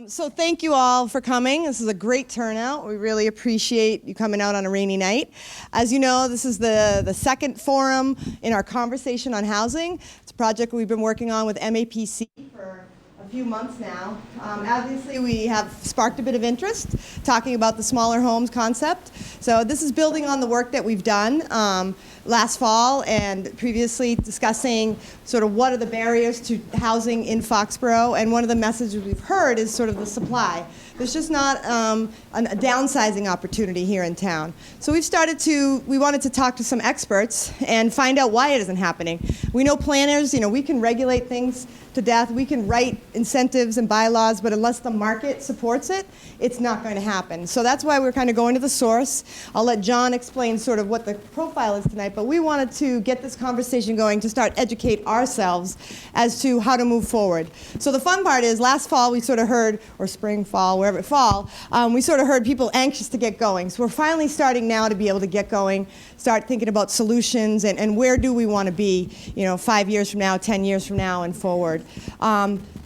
So thank you all for coming. This is a great turnout. We really appreciate you coming out on a rainy night. As you know, this is the second forum in our conversation on housing. It's a project we've been working on with MAPC for a few months now. Obviously, we have sparked a bit of interest talking about the smaller homes concept. So this is building on the work that we've done last fall and previously discussing sort of what are the barriers to housing in Foxboro. And one of the messages we've heard is sort of the supply. There's just not a downsizing opportunity here in town. So we wanted to talk to some experts and find out why it isn't happening. We know planners, we can regulate things to death. We can write incentives and bylaws, but unless the market supports it, it's not going to happen. So that's why we're kind of going to the source. I'll let John explain sort of what the profile is tonight, but we wanted to get this conversation going to start educate ourselves as to how to move forward. So the fun part is last fall we sort of heard, or spring, fall, wherever fall, we sort of heard people anxious to get going. So we're finally starting now to be able to get going, start thinking about solutions and where do we want to be, 5 years from now, 10 years from now, and forward.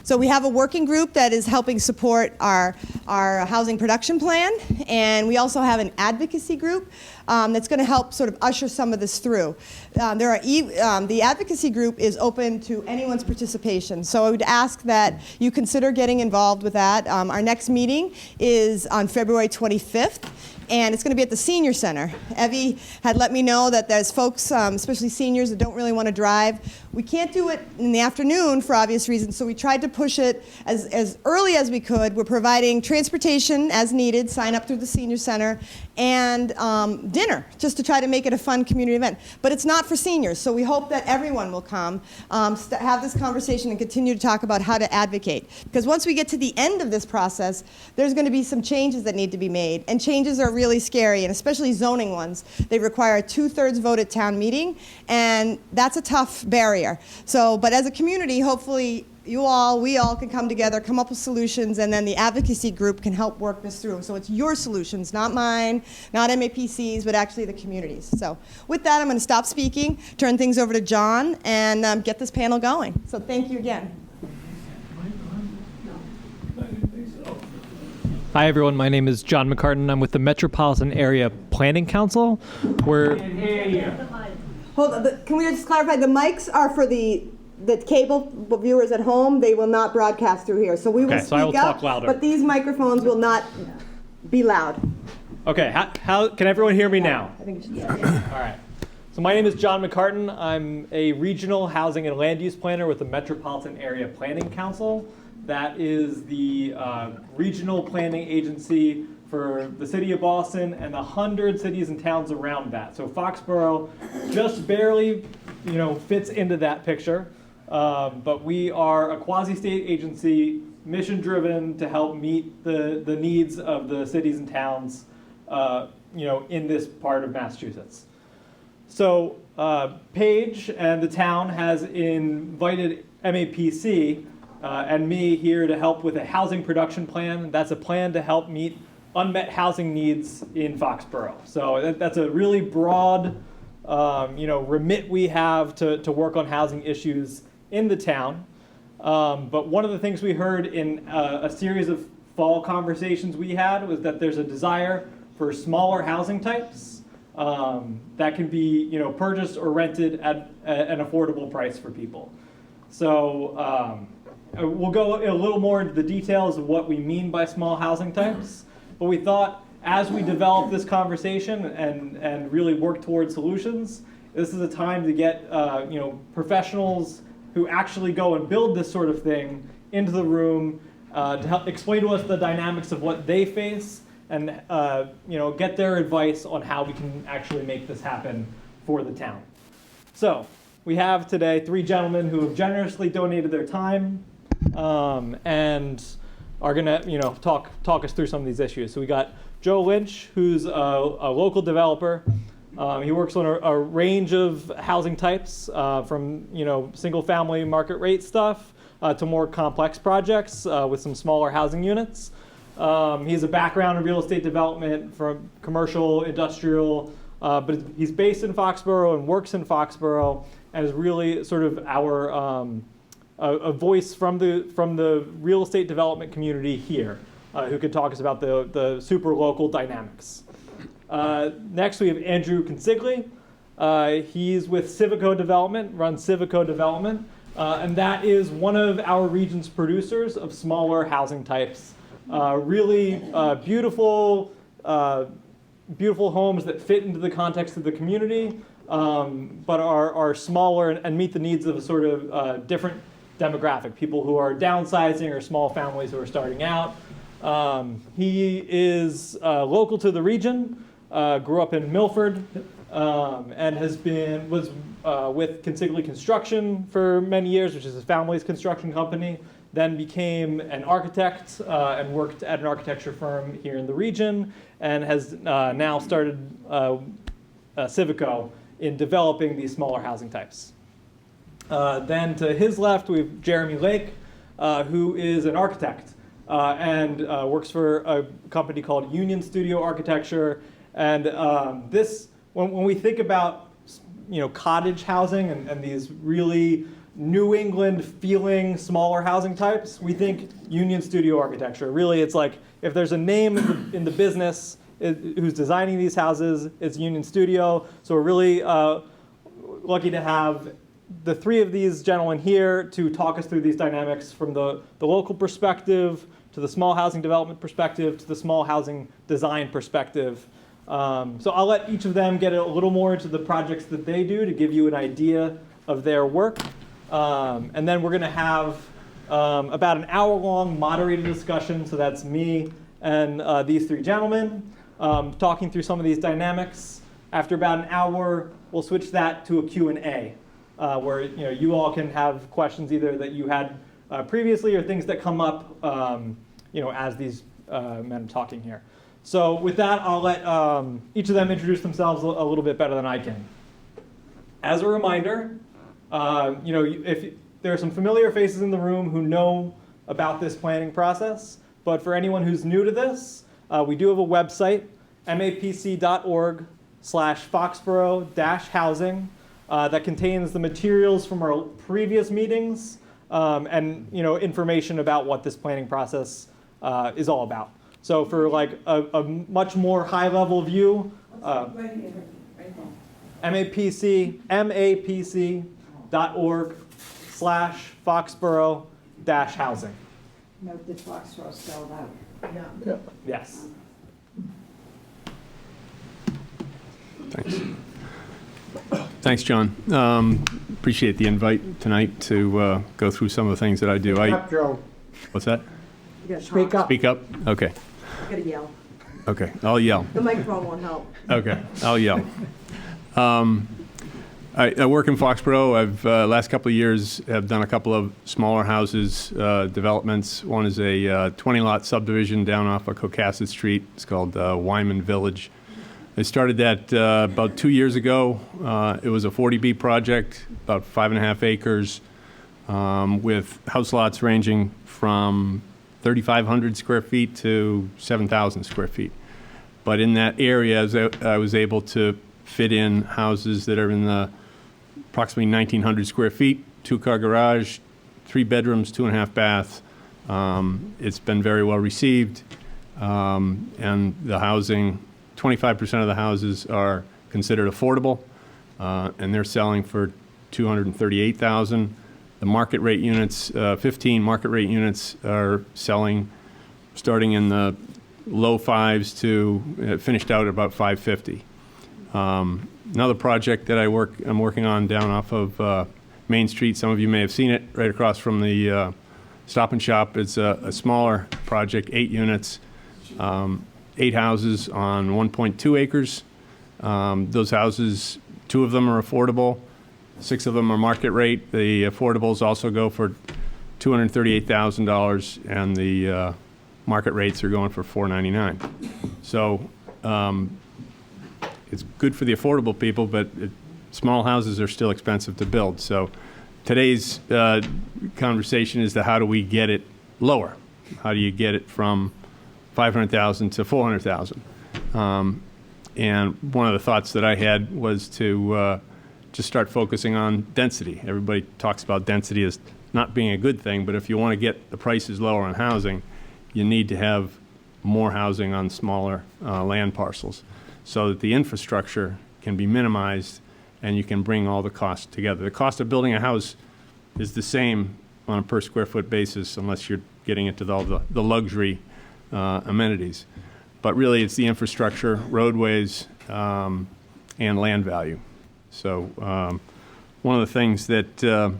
So we have a working group that is helping support our housing production plan, and we also have an advocacy group that's going to help sort of usher some of this through. The advocacy group is open to anyone's participation, so I would ask that you consider getting involved with that. Our next meeting is on February 25th. And it's going to be at the Senior Center. Evie had let me know that there's folks, especially seniors, that don't really want to drive. We can't do it in the afternoon for obvious reasons, so we tried to push it as early as we could. We're providing transportation as needed, sign up through the Senior Center, and dinner, just to try to make it a fun community event. But it's not for seniors, so we hope that everyone will come, have this conversation, and continue to talk about how to advocate. Because once we get to the end of this process, there's going to be some changes that need to be made, and changes are really scary, and especially zoning ones. They require a 2/3 vote at town meeting, and that's a tough barrier. So, but as a community, hopefully we all can come together, come up with solutions, and then the advocacy group can help work this through. So it's your solutions, not mine, not MAPC's, but actually the community's. So with that, I'm going to stop speaking, turn things over to John, and get this panel going. So thank you again. Hi everyone, my name is John McCartan. I'm with the Metropolitan Area Planning Council. Hold on, can we just clarify, the mics are for the cable viewers at home. They will not broadcast through here. So we will speak I will up, talk louder. But these microphones will not be loud. Okay, how can everyone hear me now? I think it should be. All right. So my name is John McCartan. I'm a regional housing and land use planner with the Metropolitan Area Planning Council. That is the regional planning agency for the city of Boston and the 100 cities and towns around that. So Foxboro just barely, fits into that picture. But we are a quasi-state agency, mission-driven to help meet the needs of the cities and towns, in this part of Massachusetts. So Paige and the town has invited MAPC and me here to help with a housing production plan. That's a plan to help meet unmet housing needs in Foxboro. So that's a really broad, remit we have to work on housing issues in the town. But one of the things we heard in a series of fall conversations we had was that there's a desire for smaller housing types that can be, purchased or rented at an affordable price for people. So we'll go a little more into the details of what we mean by small housing types, but we thought as we develop this conversation and really work towards solutions, this is a time to get professionals who actually go and build this sort of thing into the room to help explain to us the dynamics of what they face and get their advice on how we can actually make this happen for the town. So we have today 3 gentlemen who have generously donated their time and are gonna, talk us through some of these issues. So we got Joe Lynch, who's a local developer. He works on a range of housing types, from single-family market rate stuff to more complex projects with some smaller housing units. He has a background in real estate development from commercial, industrial, but he's based in Foxboro and works in Foxboro and is really sort of our a voice from the real estate development community here, who could talk us about the super local dynamics. Next, we have Andrew Consigli. He's with Civico Development, runs Civico Development, and that is one of our region's producers of smaller housing types. Really beautiful homes that fit into the context of the community, but are smaller and meet the needs of a sort of different demographic, people who are downsizing or small families who are starting out. He is local to the region, grew up in Milford, and was with Consigli Construction for many years, which is his family's construction company, then became an architect and worked at an architecture firm here in the region, and has now started Civico in developing these smaller housing types. Then to his left, we have Jeremy Lake, who is an architect and works for a company called Union Studio Architecture. And when we think about cottage housing and these really New England feeling smaller housing types, we think Union Studio Architecture. Really, it's like if there's a name in the business who's designing these houses, it's Union Studio. So we're really lucky to have the three of these gentlemen here to talk us through these dynamics from the local perspective, to the small housing development perspective, to the small housing design perspective. So I'll let each of them get a little more into the projects that they do to give you an idea of their work. And then we're going to have about an hour-long moderated discussion. So that's me and these three gentlemen talking through some of these dynamics. After about an hour, we'll switch that to a Q&A, where you all can have questions either that you had previously or things that come up as these men are talking here. So with that, I'll let each of them introduce themselves a little bit better than I can. As a reminder, if there are some familiar faces in the room who know about this planning process, but for anyone who's new to this, we do have a website, mapc.org/Foxboro-housing, that contains the materials from our previous meetings and information about what this planning process is all about. So for like a much more high-level view, mapc.org/Foxboro-housing. Note that Foxboro spelled out. Yeah. Yes. Thanks. Thanks, John. Appreciate the invite tonight to go through some of the things that I do. Speak up, Joe. What's that? You gotta speak up. Speak up? Okay. You gotta yell. Okay. I'll yell. The microphone won't help. Okay. I'll yell. I work in Foxboro. I've last couple of years have done a couple of smaller houses developments. One is a 20-lot subdivision down off of Cocasset Street. It's called Wyman Village. I started that about 2 years ago. It was a 40B project, about 5.5 acres, with house lots ranging from 3,500 square feet to 7,000 square feet. But in that area, I was able to fit in houses that are in the approximately 1,900 square feet, 2-car garage, 3 bedrooms, 2.5 baths. It's been very well received, and the housing, 25% of the houses are considered affordable, and they're selling for $238,000. The market rate units, 15 market rate units are selling starting in the low fives to finished out at about $550,000. Another project that I'm working on down off of Main Street, some of you may have seen it, right across from the Stop and Shop. It's a smaller project, 8 units, 8 houses on 1.2 acres. Those houses, 2 of them are affordable, 6 of them are market rate. The affordables also go for $238,000, and the market rates are going for $499,000. So it's good for the affordable people, but small houses are still expensive to build. So today's conversation is how do we get it lower? How do you get it from $500,000 to $400,000? And one of the thoughts that I had was to just start focusing on density. Everybody talks about density as not being a good thing, but if you want to get the prices lower on housing, you need to have more housing on smaller land parcels so that the infrastructure can be minimized and you can bring all the costs together. The cost of building a house is the same on a per square foot basis unless you're getting into all the luxury amenities. But really, it's the infrastructure, roadways, and land value. So one of the things that a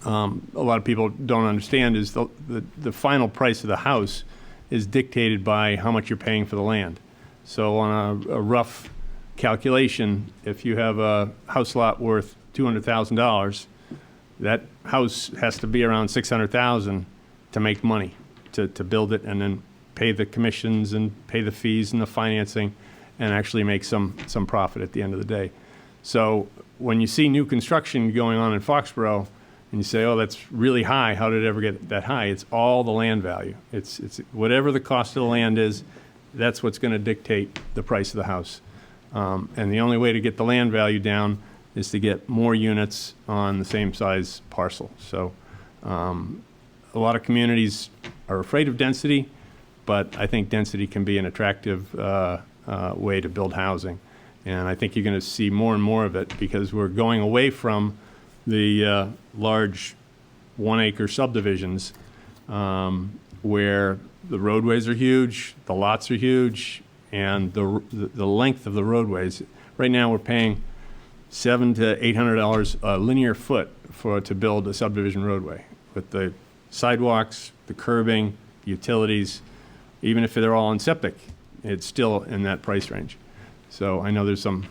lot of people don't understand is the final price of the house is dictated by how much you're paying for the land. So on a rough calculation, if you have a house lot worth $200,000, that house has to be around $600,000 to make money to build it and then pay the commissions and pay the fees and the financing and actually make some profit at the end of the day. So when you see new construction going on in Foxboro and you say, oh, that's really high, how did it ever get that high? It's all the land value. It's whatever the cost of the land is, that's what's going to dictate the price of the house. And the only way to get the land value down is to get more units on the same size parcel. So a lot of communities are afraid of density, but I think density can be an attractive way to build housing. And I think you're going to see more and more of it because we're going away from the large 1 acre subdivisions where the roadways are huge, the lots are huge, and the length of the roadways. Right now we're paying $700 to $800 a linear foot to build a subdivision roadway with the sidewalks, the curbing, utilities. Even if they're all on septic, it's still in that price range. So I know there's some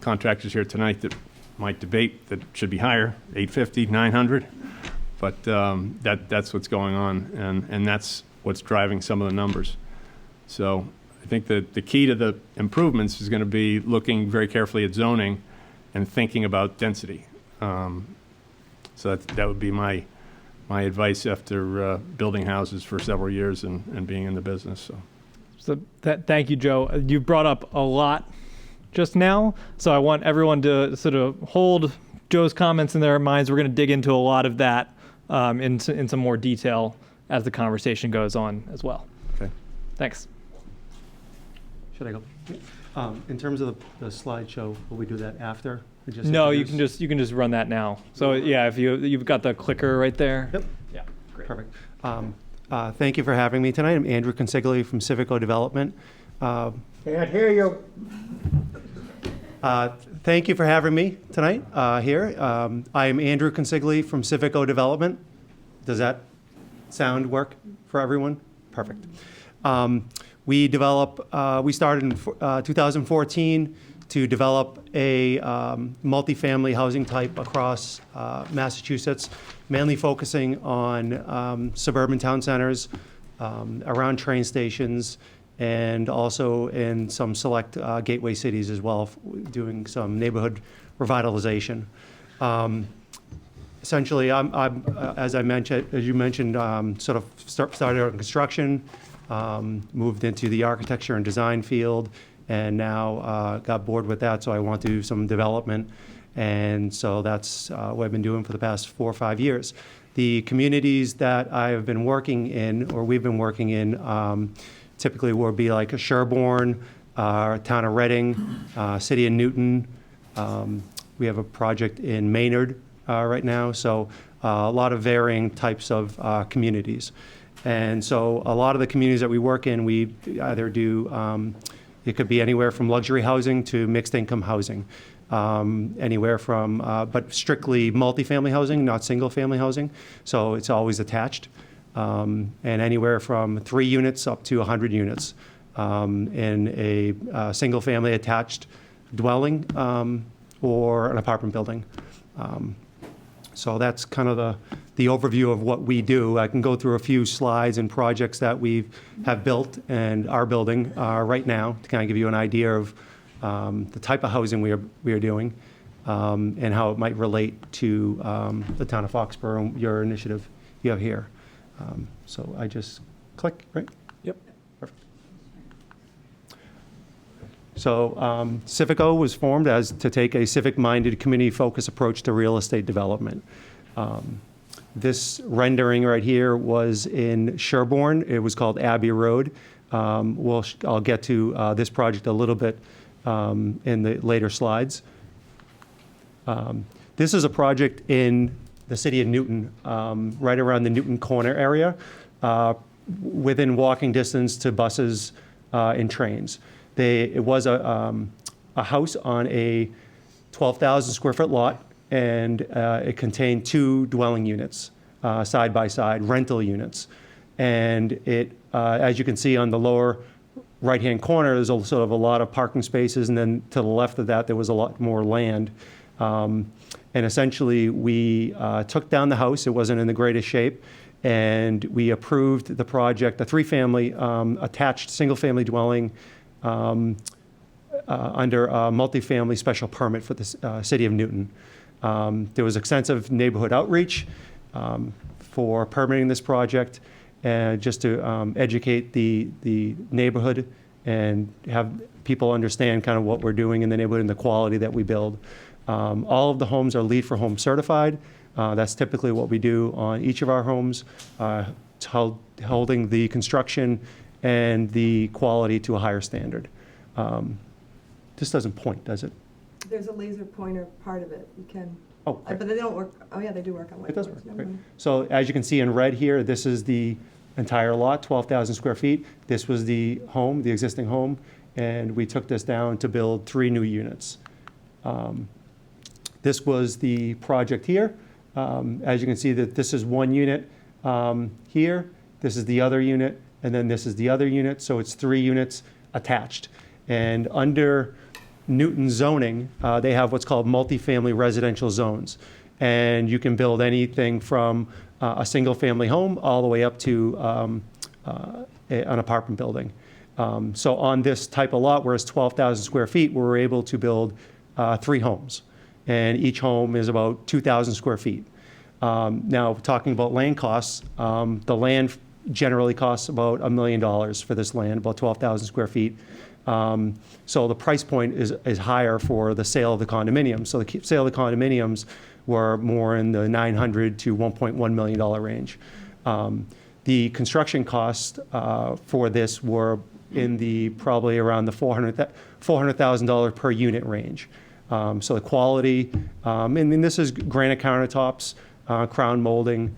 contractors here tonight that might debate that it should be higher, $850, $900, but that's what's going on, and that's what's driving some of the numbers. So I think that the key to the improvements is going to be looking very carefully at zoning and thinking about density. So that would be my advice after building houses for several years and being in the business. So thank you, Joe. You brought up a lot just now, so I want everyone to sort of hold Joe's comments in their minds. We're going to dig into a lot of that in some more detail as the conversation goes on as well. Okay. Thanks. Should I go? In terms of the slideshow, will we do that after? Or just No, introduce? you can just run that now. So yeah, if you've got the clicker right there. Yep. Yeah. Great. Perfect. Thank you for having me tonight. I'm Andrew Consigli from Civico Development. Can't hear you. Thank you for having me tonight here. I am Andrew Consigli from Civico Development. Does that sound work for everyone? Perfect. We started in 2014 to develop a multifamily housing type across Massachusetts, mainly focusing on suburban town centers, around train stations, and also in some select gateway cities as well, doing some neighborhood revitalization. Essentially, as you mentioned, sort of started out in construction, moved into the architecture and design field, and now got bored with that, so I want to do some development. And so that's what I've been doing for the past 4 or 5 years. The communities that I've been working in, or we've been working in, typically will be like a Sherborne, town of Reading, city of Newton. We have a project in Maynard right now, so a lot of varying types of communities. And so a lot of the communities that we work in, we either do, it could be anywhere from luxury housing to mixed income housing. Anywhere from, but strictly multifamily housing, not single family housing. So it's always attached. And anywhere from 3 units up to 100 units in a single family attached dwelling or an apartment building. So that's kind of the overview of what we do. I can go through a few slides and projects that we have built and are building right now to kind of give you an idea of the type of housing we are doing and how it might relate to the town of Foxboro and your initiative you have here. So I just click, right? Yep. Perfect. So Civico was formed to take a civic-minded, community-focused approach to real estate development. This rendering right here was in Sherborne. It was called Abbey Road. I'll get to this project a little bit in the later slides. This is a project in the city of Newton, right around the Newton Corner area, within walking distance to buses and trains. It was a house on a 12,000 square foot lot, and it contained 2 dwelling units, side by side, rental units. And it, as you can see on the lower right-hand corner, there's a sort of a lot of parking spaces, and then to the left of that, there was a lot more land. And essentially, we took down the house. It wasn't in the greatest shape. And we approved the project, a 3-family attached single-family dwelling under a multifamily special permit for the city of Newton. There was extensive neighborhood outreach for permitting this project, and just to educate the neighborhood and have people understand kind of what we're doing in the neighborhood and the quality that we build. All of the homes are LEED for Home certified. That's typically what we do on each of our homes, holding the construction and the quality to a higher standard. This doesn't point, does it? There's a laser pointer part of it. You can, Oh, great. but they don't work. Oh yeah, they do work on whiteboards. It does work, Never great. mind. So as you can see in red here, this is the entire lot, 12,000 square feet. This was the home, the existing home, and we took this down to build 3 new units. This was the project here. As you can see, that this is 1 unit here, this is the other unit, and then this is the other unit, so it's 3 units attached. And under Newton zoning, they have what's called multifamily residential zones. And you can build anything from a single-family home all the way up to an apartment building. So on this type of lot, where it's 12,000 square feet, we were able to build 3 homes. And each home is about 2,000 square feet. Now, talking about land costs, the land generally costs about $1 million for this land, about 12,000 square feet. So the price point is higher for the sale of the condominiums. So the sale of the condominiums were more in the $900,000 to $1.1 million range. The construction costs for this were in the probably around the $400,000 per unit range. So the quality, and this is granite countertops, crown molding,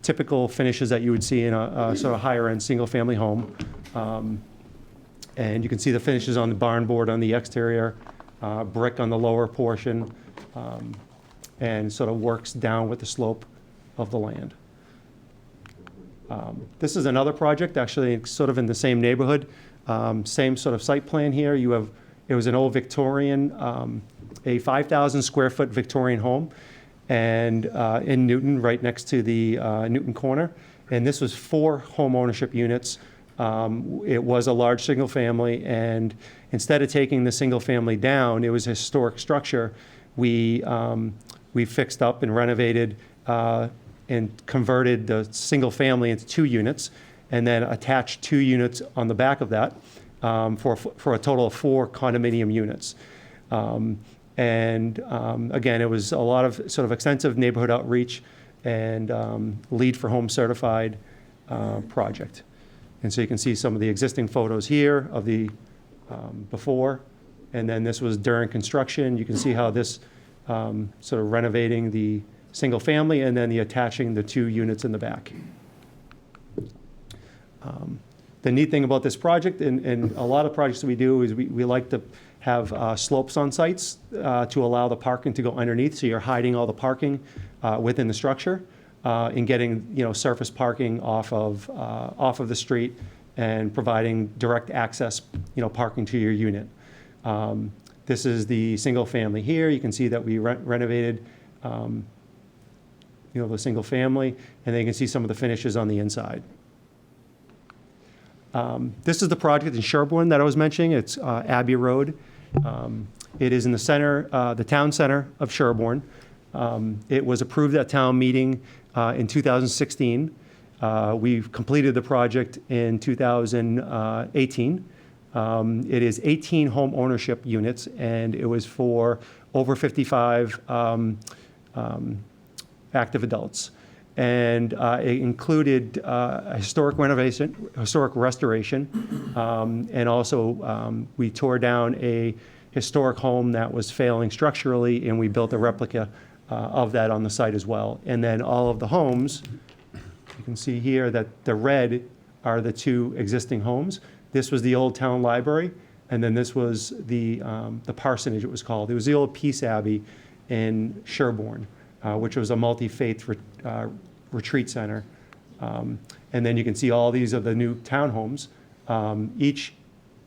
typical finishes that you would see in a sort of higher end single family home. And you can see the finishes on the barn board on the exterior, brick on the lower portion, and sort of works down with the slope of the land. This is another project, actually sort of in the same neighborhood, same sort of site plan here. It was an old Victorian, a 5,000 square foot Victorian home, and in Newton, right next to the Newton Corner. And this was 4 home ownership units. It was a large single family, and instead of taking the single family down, it was a historic structure. We fixed up and renovated and converted the single family into 2 units, and then attached 2 units on the back of that for a total of 4 condominium units. Again, it was a lot of sort of extensive neighborhood outreach and LEED for Home certified project. And so you can see some of the existing photos here of the before, and then this was during construction. You can see how this sort of renovating the single family and then the attaching the 2 units in the back. The neat thing about this project, and a lot of projects that we do, is we like to have slopes on sites to allow the parking to go underneath, so you're hiding all the parking within the structure and getting surface parking off of the street and providing direct access parking to your unit. This is the single family here. You can see that we renovated the single family, and then you can see some of the finishes on the inside. This is the project in Sherborne that I was mentioning. It's Abbey Road. It is in the center, the town center of Sherborne. It was approved at town meeting in 2016. We've completed the project in 2018. It is 18 home ownership units, and it was for over 55 active adults. and it included a historic restoration, and also we tore down a historic home that was failing structurally, and we built a replica of that on the site as well. And then all of the homes, you can see here that the red are the two existing homes. This was the old town library, and then this was the parsonage, it was called. It was the old Peace Abbey in Sherborne, which was a multi-faith retreat center. And then you can see all these are the new townhomes. Each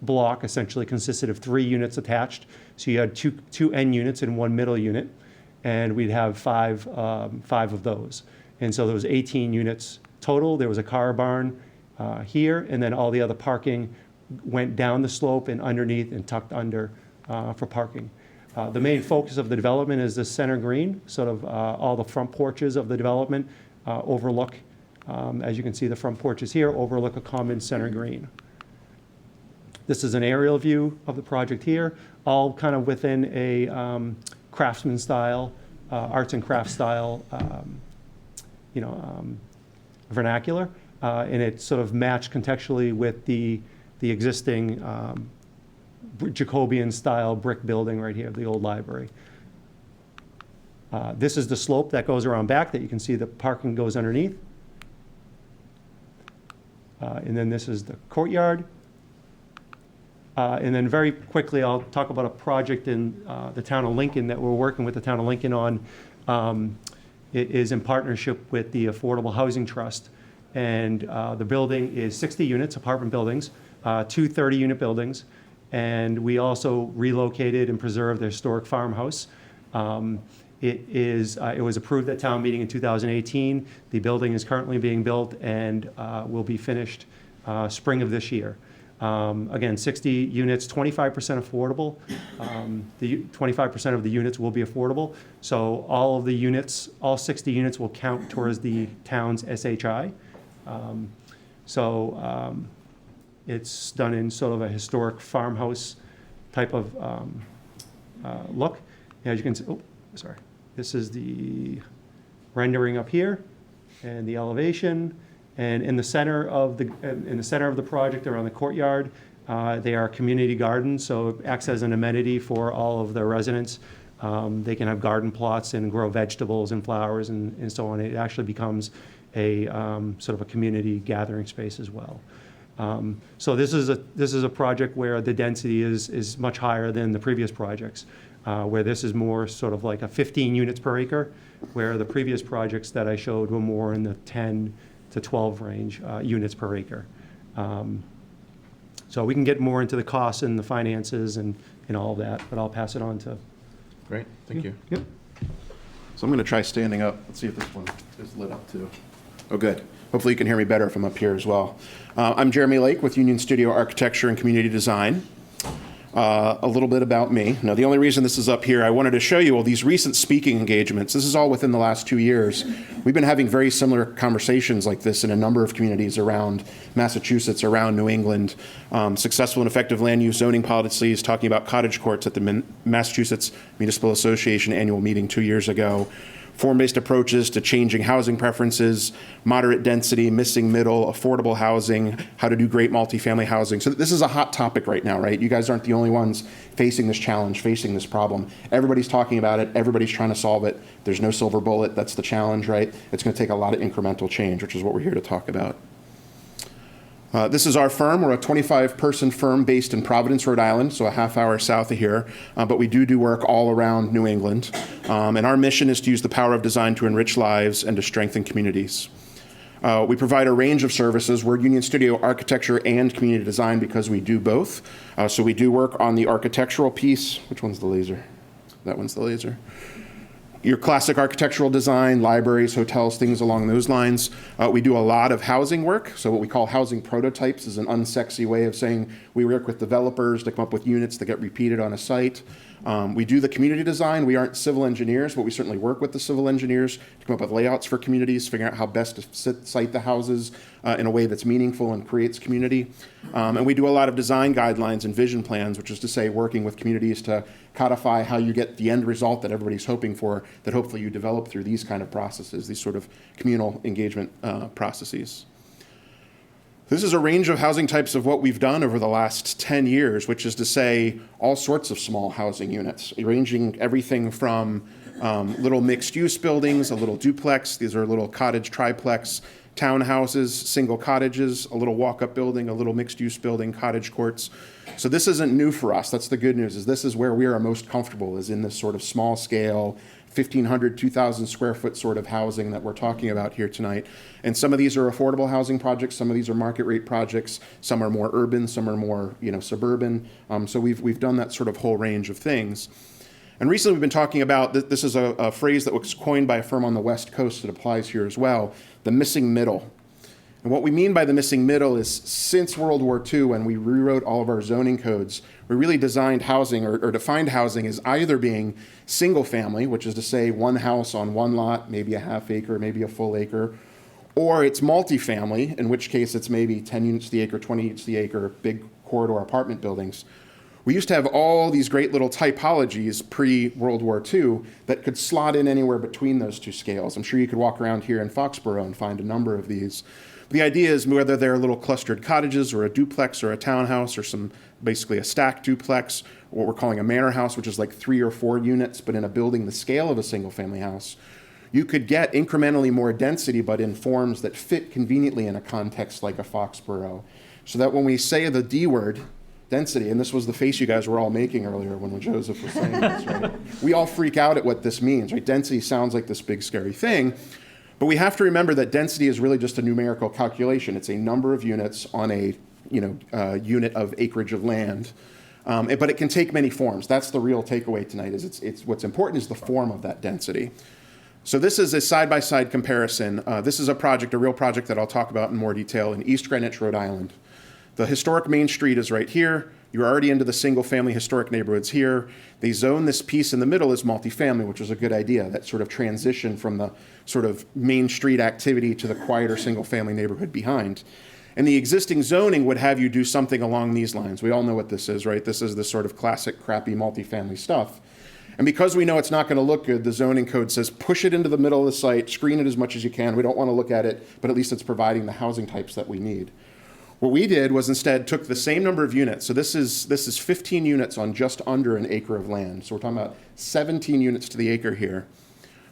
block essentially consisted of 3 units attached. So you had two end units and 1 middle unit, and we'd have five of those. And so there was 18 units total. There was a car barn here, and then all the other parking went down the slope and underneath and tucked under for parking. The main focus of the development is the center green, sort of all the front porches of the development overlook, as you can see the front porches here, overlook a common center green. This is an aerial view of the project here, all kind of within a craftsman style, arts and crafts style, vernacular, and it sort of matched contextually with the existing Jacobean style brick building right here, the old library. This is the slope that goes around back that you can see the parking goes underneath. And then this is the courtyard. And then very quickly, I'll talk about a project in the town of Lincoln that we're working with the town of Lincoln on. It is in partnership with the Affordable Housing Trust. And the building is 60 units, apartment buildings, 2 30-unit buildings. And we also relocated and preserved the historic farmhouse. It was approved at town meeting in 2018. The building is currently being built and will be finished spring of this year. Again, 60 units, 25% affordable. The 25% of the units will be affordable. So all of the units, all 60 units will count towards the town's SHI. It's done in sort of a historic farmhouse type of look. As you can see, this is the rendering up here and the elevation. And in the center of the project, around the courtyard, they are community gardens, so it acts as an amenity for all of the residents. They can have garden plots and grow vegetables and flowers and so on. It actually becomes a sort of a community gathering space as well. So this is a project where the density is much higher than the previous projects, where this is more sort of like a 15 units per acre, where the previous projects that I showed were more in the 10 to 12 range units per acre. So we can get more into the costs and the finances and all of that, but I'll pass it on to. Great, thank you. Yep. So I'm going to try standing up. Let's see if this one is lit up too. Oh, good. Hopefully you can hear me better if I'm up here as well. I'm Jeremy Lake with Union Studio Architecture and Community Design. A little bit about me. Now, the only reason this is up here, I wanted to show you all these recent speaking engagements. This is all within the last 2 years. We've been having very similar conversations like this in a number of communities around Massachusetts, around New England. Successful and effective land use zoning policies, talking about cottage courts at the Massachusetts Municipal Association annual meeting 2 years ago. Form-based approaches to changing housing preferences, moderate density, missing middle, affordable housing, how to do great multifamily housing. So this is a hot topic right now, right? You guys aren't the only ones facing this challenge, facing this problem. Everybody's talking about it. Everybody's trying to solve it. There's no silver bullet. That's the challenge, right? It's going to take a lot of incremental change, which is what we're here to talk about. This is our firm. We're a 25-person firm based in Providence, Rhode Island, so a half hour south of here. But we do work all around New England. And our mission is to use the power of design to enrich lives and to strengthen communities. We provide a range of services. We're Union Studio Architecture and Community Design because we do both. So we do work on the architectural piece. Which one's the laser? That one's the laser. Your classic architectural design, libraries, hotels, things along those lines. We do a lot of housing work. So what we call housing prototypes is an unsexy way of saying we work with developers to come up with units that get repeated on a site. We do the community design. We aren't civil engineers, but we certainly work with the civil engineers to come up with layouts for communities, figuring out how best to site the houses in a way that's meaningful and creates community. And we do a lot of design guidelines and vision plans, which is to say working with communities to codify how you get the end result that everybody's hoping for, that hopefully you develop through these kind of processes, these sort of communal engagement processes. This is a range of housing types of what we've done over the last 10 years, which is to say all sorts of small housing units, ranging everything from little mixed-use buildings, a little duplex, these are little cottage triplex, townhouses, single cottages, a little walk-up building, a little mixed-use building, cottage courts. So this isn't new for us. That's the good news, is this is where we are most comfortable, is in this sort of small scale, 1,500, 2,000 square foot sort of housing that we're talking about here tonight. And some of these are affordable housing projects, some of these are market rate projects, some are more urban, some are more, suburban. So we've done that sort of whole range of things. And recently we've been talking about, this is a phrase that was coined by a firm on the West Coast that applies here as well, the missing middle. And what we mean by the missing middle is since World War II, when we rewrote all of our zoning codes, we really designed housing or defined housing as either being single family, which is to say one house on one lot, maybe a half acre, maybe a full acre, or it's multifamily, in which case it's maybe 10 units to the acre, 20 units to the acre, big corridor apartment buildings. We used to have all these great little typologies pre-World War II that could slot in anywhere between those two scales. I'm sure you could walk around here in Foxboro and find a number of these. The idea is whether they're little clustered cottages or a duplex or a townhouse or basically a stacked duplex, what we're calling a manor house, which is like 3 or 4 units, but in a building the scale of a single family house, you could get incrementally more density, but in forms that fit conveniently in a context like a Foxboro. So that when we say the D word, density, and this was the face you guys were all making earlier when Joseph was saying this, right? We all freak out at what this means, right? Density sounds like this big scary thing. But we have to remember that density is really just a numerical calculation. It's a number of units on a unit of acreage of land. But it can take many forms. That's the real takeaway tonight, is it's what's important is the form of that density. So this is a side-by-side comparison. This is a real project that I'll talk about in more detail in East Greenwich, Rhode Island. The historic Main Street is right here. You're already into the single-family historic neighborhoods here. They zone this piece in the middle as multifamily, which was a good idea, that sort of transition from the sort of Main Street activity to the quieter single-family neighborhood behind. And the existing zoning would have you do something along these lines. We all know what this is, right? This is the sort of classic, crappy multifamily stuff. And because we know it's not going to look good, the zoning code says push it into the middle of the site, screen it as much as you can. We don't want to look at it, but at least it's providing the housing types that we need. What we did was instead took the same number of units. So this is 15 units on just under an acre of land. So we're talking about 17 units to the acre here.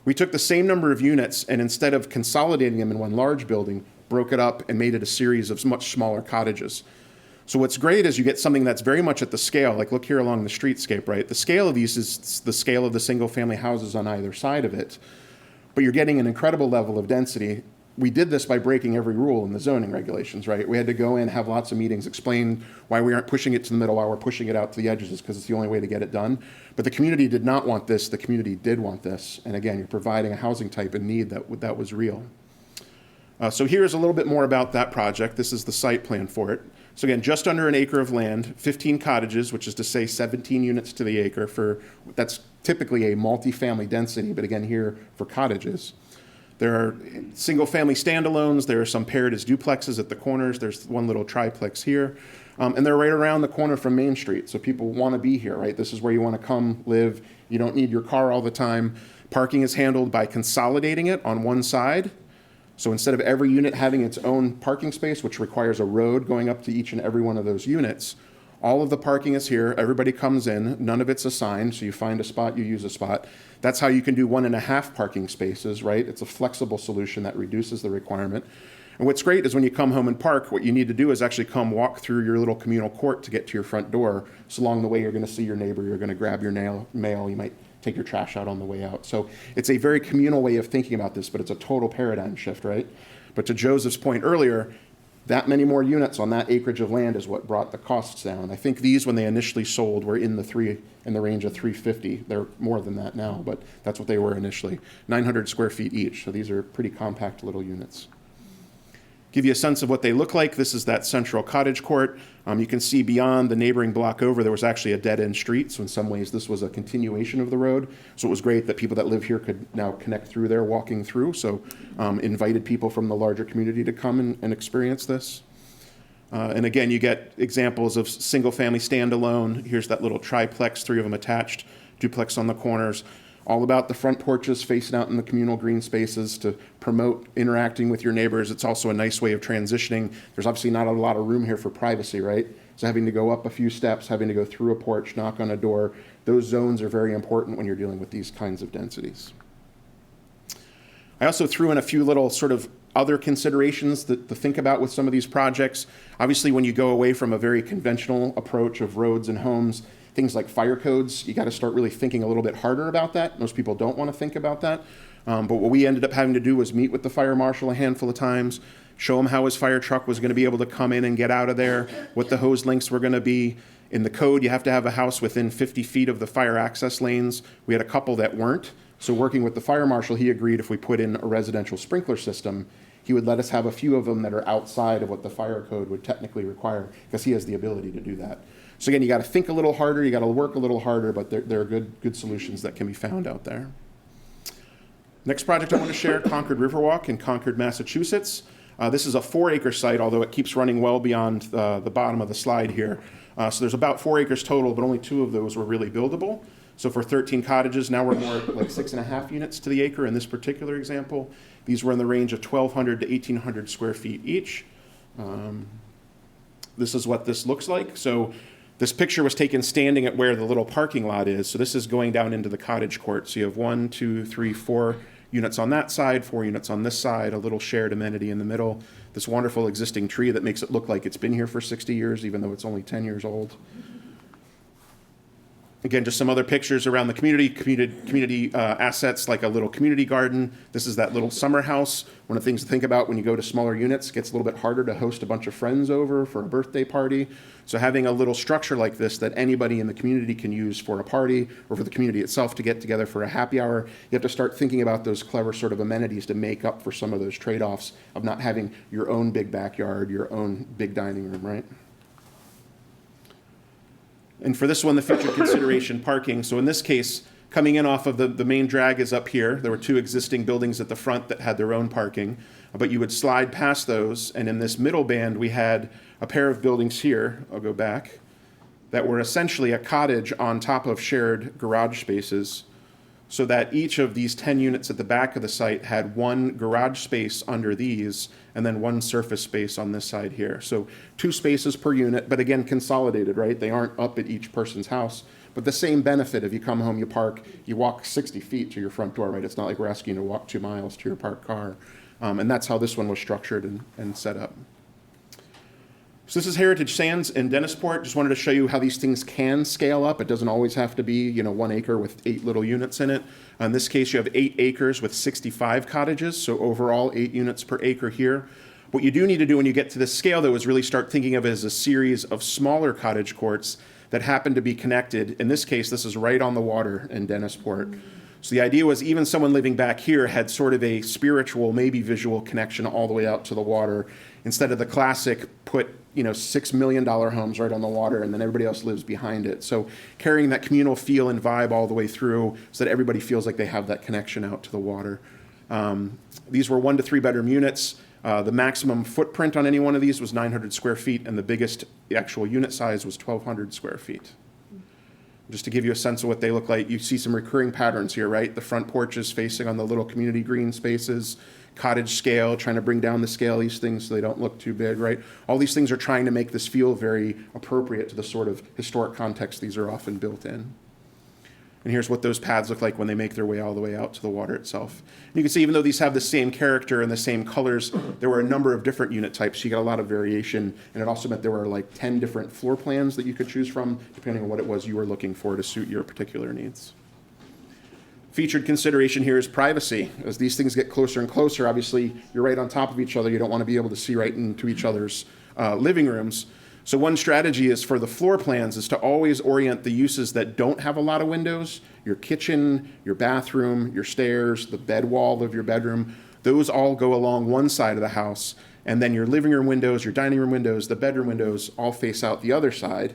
We took the same number of units and instead of consolidating them in one large building, broke it up and made it a series of much smaller cottages. So what's great is you get something that's very much at the scale, like look here along the streetscape, right? The scale of these is the scale of the single family houses on either side of it, but you're getting an incredible level of density. We did this by breaking every rule in the zoning regulations, right? We had to go in, have lots of meetings, explain why we aren't pushing it to the middle, why we're pushing it out to the edges, because it's the only way to get it done. But the community did not want this. The community did want this. And again, you're providing a housing type and need that was real. So here's a little bit more about that project. This is the site plan for it. So again, just under an acre of land, 15 cottages, which is to say 17 units to the acre. That's typically a multifamily density, but again here for cottages. There are single-family standalones. There are some paired as duplexes at the corners. There's one little triplex here. And they're right around the corner from Main Street, so people want to be here, right? This is where you want to come live. You don't need your car all the time. Parking is handled by consolidating it on one side. So instead of every unit having its own parking space, which requires a road going up to each and every one of those units, all of the parking is here. Everybody comes in. None of it's assigned, so you find a spot, you use a spot. That's how you can do 1.5 parking spaces, right? It's a flexible solution that reduces the requirement. And what's great is when you come home and park, what you need to do is actually come walk through your little communal court to get to your front door. So along the way, you're going to see your neighbor. You're going to grab your mail. You might take your trash out on the way out. So it's a very communal way of thinking about this, but it's a total paradigm shift, right? But to Joseph's point earlier, that many more units on that acreage of land is what brought the costs down. I think these, when they initially sold, were in the range of 350. They're more than that now, but that's what they were initially. 900 square feet each, so these are pretty compact little units. Give you a sense of what they look like. This is that central cottage court. You can see beyond the neighboring block over, there was actually a dead-end street. So in some ways, this was a continuation of the road. So it was great that people that live here could now connect through there, walking through. So invited people from the larger community to come and experience this. And again, you get examples of single-family standalone. Here's that little triplex, 3 of them attached, duplex on the corners. All about the front porches facing out in the communal green spaces to promote interacting with your neighbors. It's also a nice way of transitioning. There's obviously not a lot of room here for privacy, right? So having to go up a few steps, having to go through a porch, knock on a door, those zones are very important when you're dealing with these kinds of densities. I also threw in a few little sort of other considerations to think about with some of these projects. Obviously, when you go away from a very conventional approach of roads and homes, things like fire codes, you got to start really thinking a little bit harder about that. Most people don't want to think about that. But what we ended up having to do was meet with the fire marshal a handful of times, show him how his fire truck was going to be able to come in and get out of there, what the hose links were going to be. In the code, you have to have a house within 50 feet of the fire access lanes. We had a couple that weren't. So working with the fire marshal, he agreed if we put in a residential sprinkler system, he would let us have a few of them that are outside of what the fire code would technically require, because he has the ability to do that. So again, you got to think a little harder, you got to work a little harder, but there are good solutions that can be found out there. Next project I want to share, Concord Riverwalk in Concord, Massachusetts. This is a 4-acre site, although it keeps running well beyond the bottom of the slide here. So there's about 4 acres total, but only 2 of those were really buildable. So for 13 cottages, now we're more like 6.5 units to the acre in this particular example. These were in the range of 1,200 to 1,800 square feet each. This is what this looks like. So this picture was taken standing at where the little parking lot is. So this is going down into the cottage court. So you have 1, 2, 3, 4 units on that side, 4 units on this side, a little shared amenity in the middle. This wonderful existing tree that makes it look like it's been here for 60 years, even though it's only 10 years old. Again, just some other pictures around the community assets, like a little community garden. This is that little summer house. One of the things to think about when you go to smaller units, it gets a little bit harder to host a bunch of friends over for a birthday party. So having a little structure like this that anybody in the community can use for a party or for the community itself to get together for a happy hour, you have to start thinking about those clever sort of amenities to make up for some of those trade-offs of not having your own big backyard, your own big dining room, right? And for this one, the featured consideration, parking. So in this case, coming in off of the main drag is up here. There were 2 existing buildings at the front that had their own parking, but you would slide past those. And in this middle band, we had a pair of buildings here, I'll go back, that were essentially a cottage on top of shared garage spaces, so that each of these 10 units at the back of the site had 1 garage space under these and then 1 surface space on this side here. So 2 spaces per unit, but again, consolidated, right? They aren't up at each person's house, but the same benefit. If you come home, you park, you walk 60 feet to your front door, right? It's not like we're asking you to walk 2 miles to your parked car. And that's how this one was structured and set up. So this is Heritage Sands in Dennisport. Just wanted to show you how these things can scale up. It doesn't always have to be, 1 acre with 8 little units in it. In this case, you have 8 acres with 65 cottages, so overall 8 units per acre here. What you do need to do when you get to this scale, though, is really start thinking of it as a series of smaller cottage courts that happen to be connected. In this case, this is right on the water in Dennisport. So the idea was even someone living back here had sort of a spiritual, maybe visual connection all the way out to the water, instead of the classic put $6 million homes right on the water and then everybody else lives behind it. So carrying that communal feel and vibe all the way through so that everybody feels like they have that connection out to the water. These were 1 to 3 bedroom units. The maximum footprint on any one of these was 900 square feet, and the biggest actual unit size was 1,200 square feet. Just to give you a sense of what they look like, you see some recurring patterns here, right? The front porches facing on the little community green spaces, cottage scale, trying to bring down the scale of these things so they don't look too big, right? All these things are trying to make this feel very appropriate to the sort of historic context these are often built in. And here's what those paths look like when they make their way all the way out to the water itself. And you can see even though these have the same character and the same colors, there were a number of different unit types. So you got a lot of variation, and it also meant there were like 10 different floor plans that you could choose from, depending on what it was you were looking for to suit your particular needs. Featured consideration here is privacy. As these things get closer and closer, obviously you're right on top of each other. You don't want to be able to see right into each other's living rooms. So one strategy is for the floor plans is to always orient the uses that don't have a lot of windows, your kitchen, your bathroom, your stairs, the bed wall of your bedroom. Those all go along one side of the house, and then your living room windows, your dining room windows, the bedroom windows all face out the other side.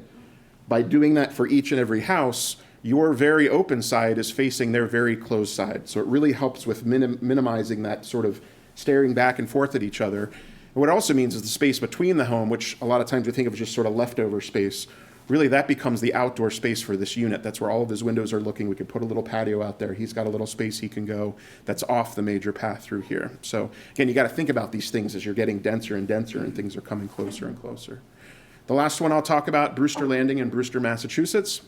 By doing that for each and every house, your very open side is facing their very closed side. So it really helps with minimizing that sort of staring back and forth at each other. And what it also means is the space between the home, which a lot of times we think of as just sort of leftover space, really that becomes the outdoor space for this unit. That's where all of his windows are looking. We could put a little patio out there. He's got a little space he can go that's off the major path through here. So again, you got to think about these things as you're getting denser and denser and things are coming closer and closer. The last one I'll talk about, Brewster Landing in Brewster, Massachusetts.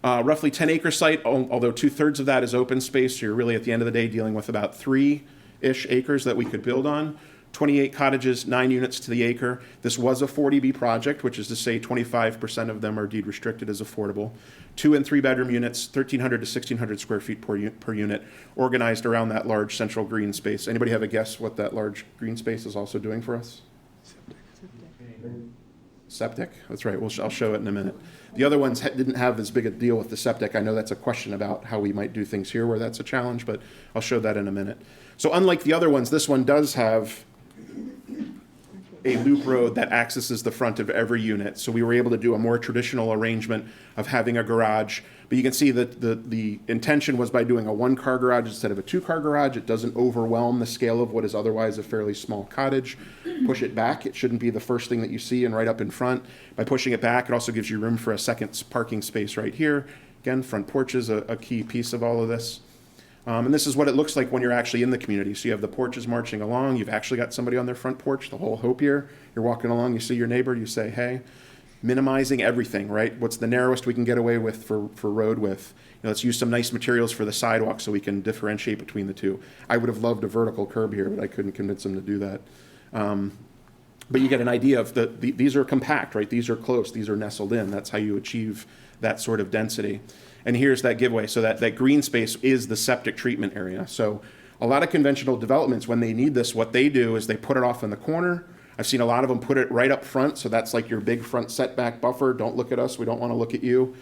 Roughly 10-acre site, although 2/3 of that is open space, so you're really at the end of the day dealing with about 3-ish acres that we could build on. 28 cottages, 9 units to the acre. This was a 40B project, which is to say 25% of them are deed restricted as affordable. 2 and 3 bedroom units, 1,300 to 1,600 square feet per unit, organized around that large central green space. Anybody have a guess what that large green space is also doing for us? Septic, that's right. I'll show it in a minute. The other ones didn't have as big a deal with the septic. I know that's a question about how we might do things here where that's a challenge, but I'll show that in a minute. So unlike the other ones, this one does have a loop road that accesses the front of every unit. So we were able to do a more traditional arrangement of having a garage. But you can see that the intention was by doing a 1-car garage instead of a 2-car garage. It doesn't overwhelm the scale of what is otherwise a fairly small cottage. Push it back. It shouldn't be the first thing that you see and right up in front. By pushing it back, it also gives you room for a second parking space right here. Again, front porch is a key piece of all of this. And this is what it looks like when you're actually in the community. So you have the porches marching along. You've actually got somebody on their front porch. The whole hope here, you're walking along, you see your neighbor, you say, hey. Minimizing everything, right? What's the narrowest we can get away with for road width? Let's use some nice materials for the sidewalk so we can differentiate between the two. I would have loved a vertical curb here, but I couldn't convince them to do that. But you get an idea of these are compact, right? These are close, these are nestled in. That's how you achieve that sort of density. And here's that giveaway. So that green space is the septic treatment area. So a lot of conventional developments, when they need this, what they do is they put it off in the corner. I've seen a lot of them put it right up front, so that's like your big front setback buffer. Don't look at us, we don't want to look at you.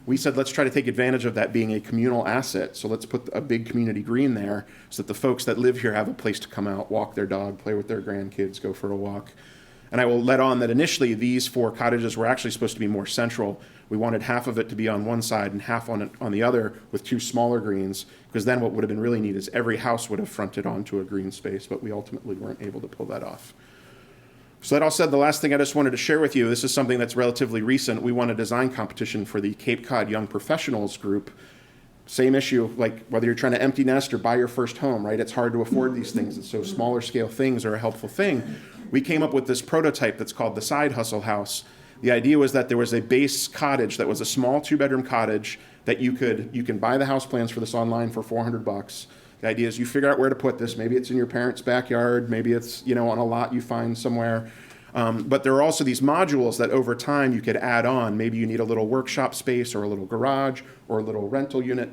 We said, let's try to take advantage of that being a communal asset. So let's put a big community green there so that the folks that live here have a place to come out, walk their dog, play with their grandkids, go for a walk. And I will let on that initially these 4 cottages were actually supposed to be more central. We wanted half of it to be on one side and half on the other with 2 smaller greens, because then what would have been really neat is every house would have fronted onto a green space, but we ultimately weren't able to pull that off. So that all said, the last thing I just wanted to share with you, this is something that's relatively recent. We won a design competition for the Cape Cod Young Professionals group. Same issue, like whether you're trying to empty nest or buy your first home, right? It's hard to afford these things, and so smaller scale things are a helpful thing. We came up with this prototype that's called the Side Hustle House. The idea was that there was a base cottage that was a small 2-bedroom cottage that you can buy the house plans for this online for $400. The idea is you figure out where to put this. Maybe it's in your parents' backyard. Maybe it's on a lot you find somewhere. But there are also these modules that over time you could add on. Maybe you need a little workshop space or a little garage or a little rental unit.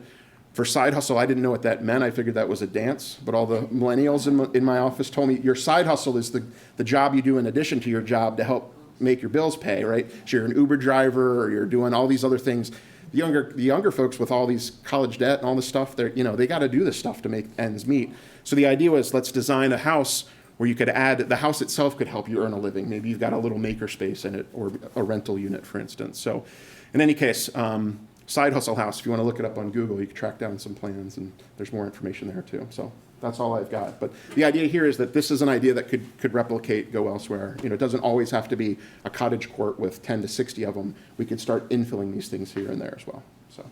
For side hustle, I didn't know what that meant. I figured that was a dance. But all the millennials in my office told me your side hustle is the job you do in addition to your job to help make your bills pay, right? So you're an Uber driver or you're doing all these other things. The younger folks with all these college debt and all this stuff, they got to do this stuff to make ends meet. So the idea was, let's design a house where you could add, the house itself could help you earn a living. Maybe you've got a little maker space in it or a rental unit, for instance. So in any case, Side Hustle House, if you want to look it up on Google, you can track down some plans and there's more information there too. So that's all I've got. But the idea here is that this is an idea that could replicate, go elsewhere. It doesn't always have to be a cottage court with 10 to 60 of them. We could start infilling these things here and there as well. So.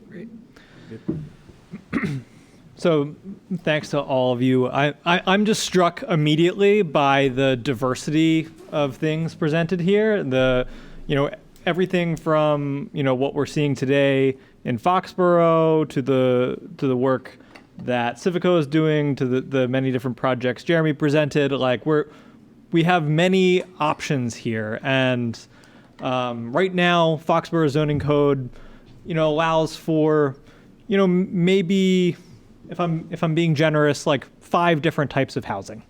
Great. So thanks to all of you. I'm just struck immediately by the diversity of things presented here. Everything from what we're seeing today in Foxboro to the work that Civico is doing to the many different projects Jeremy presented. We have many options here, and right now Foxboro zoning code allows for maybe, if I'm being generous, 5 different types of housing.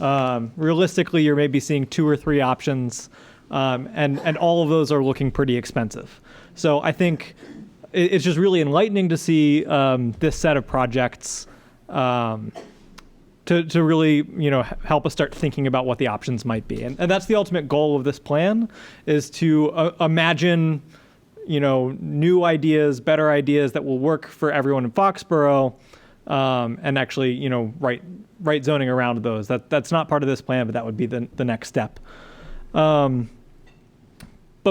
Realistically, you're maybe seeing 2 or 3 options, and all of those are looking pretty expensive. So I think it's just really enlightening to see this set of projects to really, help us start thinking about what the options might be. And that's the ultimate goal of this plan, is to imagine, new ideas, better ideas that will work for everyone in Foxboro, and actually, write zoning around those. That's not part of this plan, but that would be the next step. But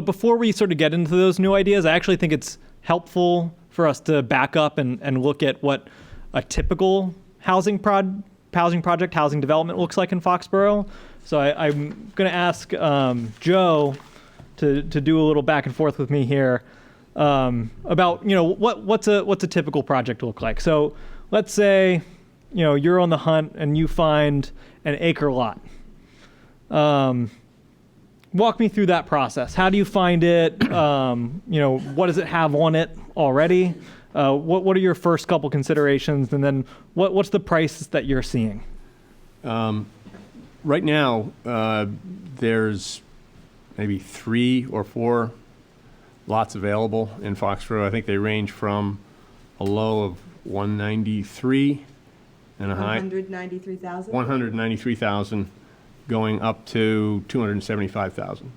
before we sort of get into those new ideas, I actually think it's helpful for us to back up and look at what a typical housing development looks like in Foxboro. So I'm going to ask Joe to do a little back and forth with me here about what's a typical project look like. So let's say you're on the hunt and you find an acre lot. Walk me through that process. How do you find it? What does it have on it already? What are your first couple considerations, and then what's the price that you're seeing? Right now, there's maybe 3 or 4 lots available in Foxborough. I think they range from a low of 193 and a high 193,000. 193,000, going up to 275,000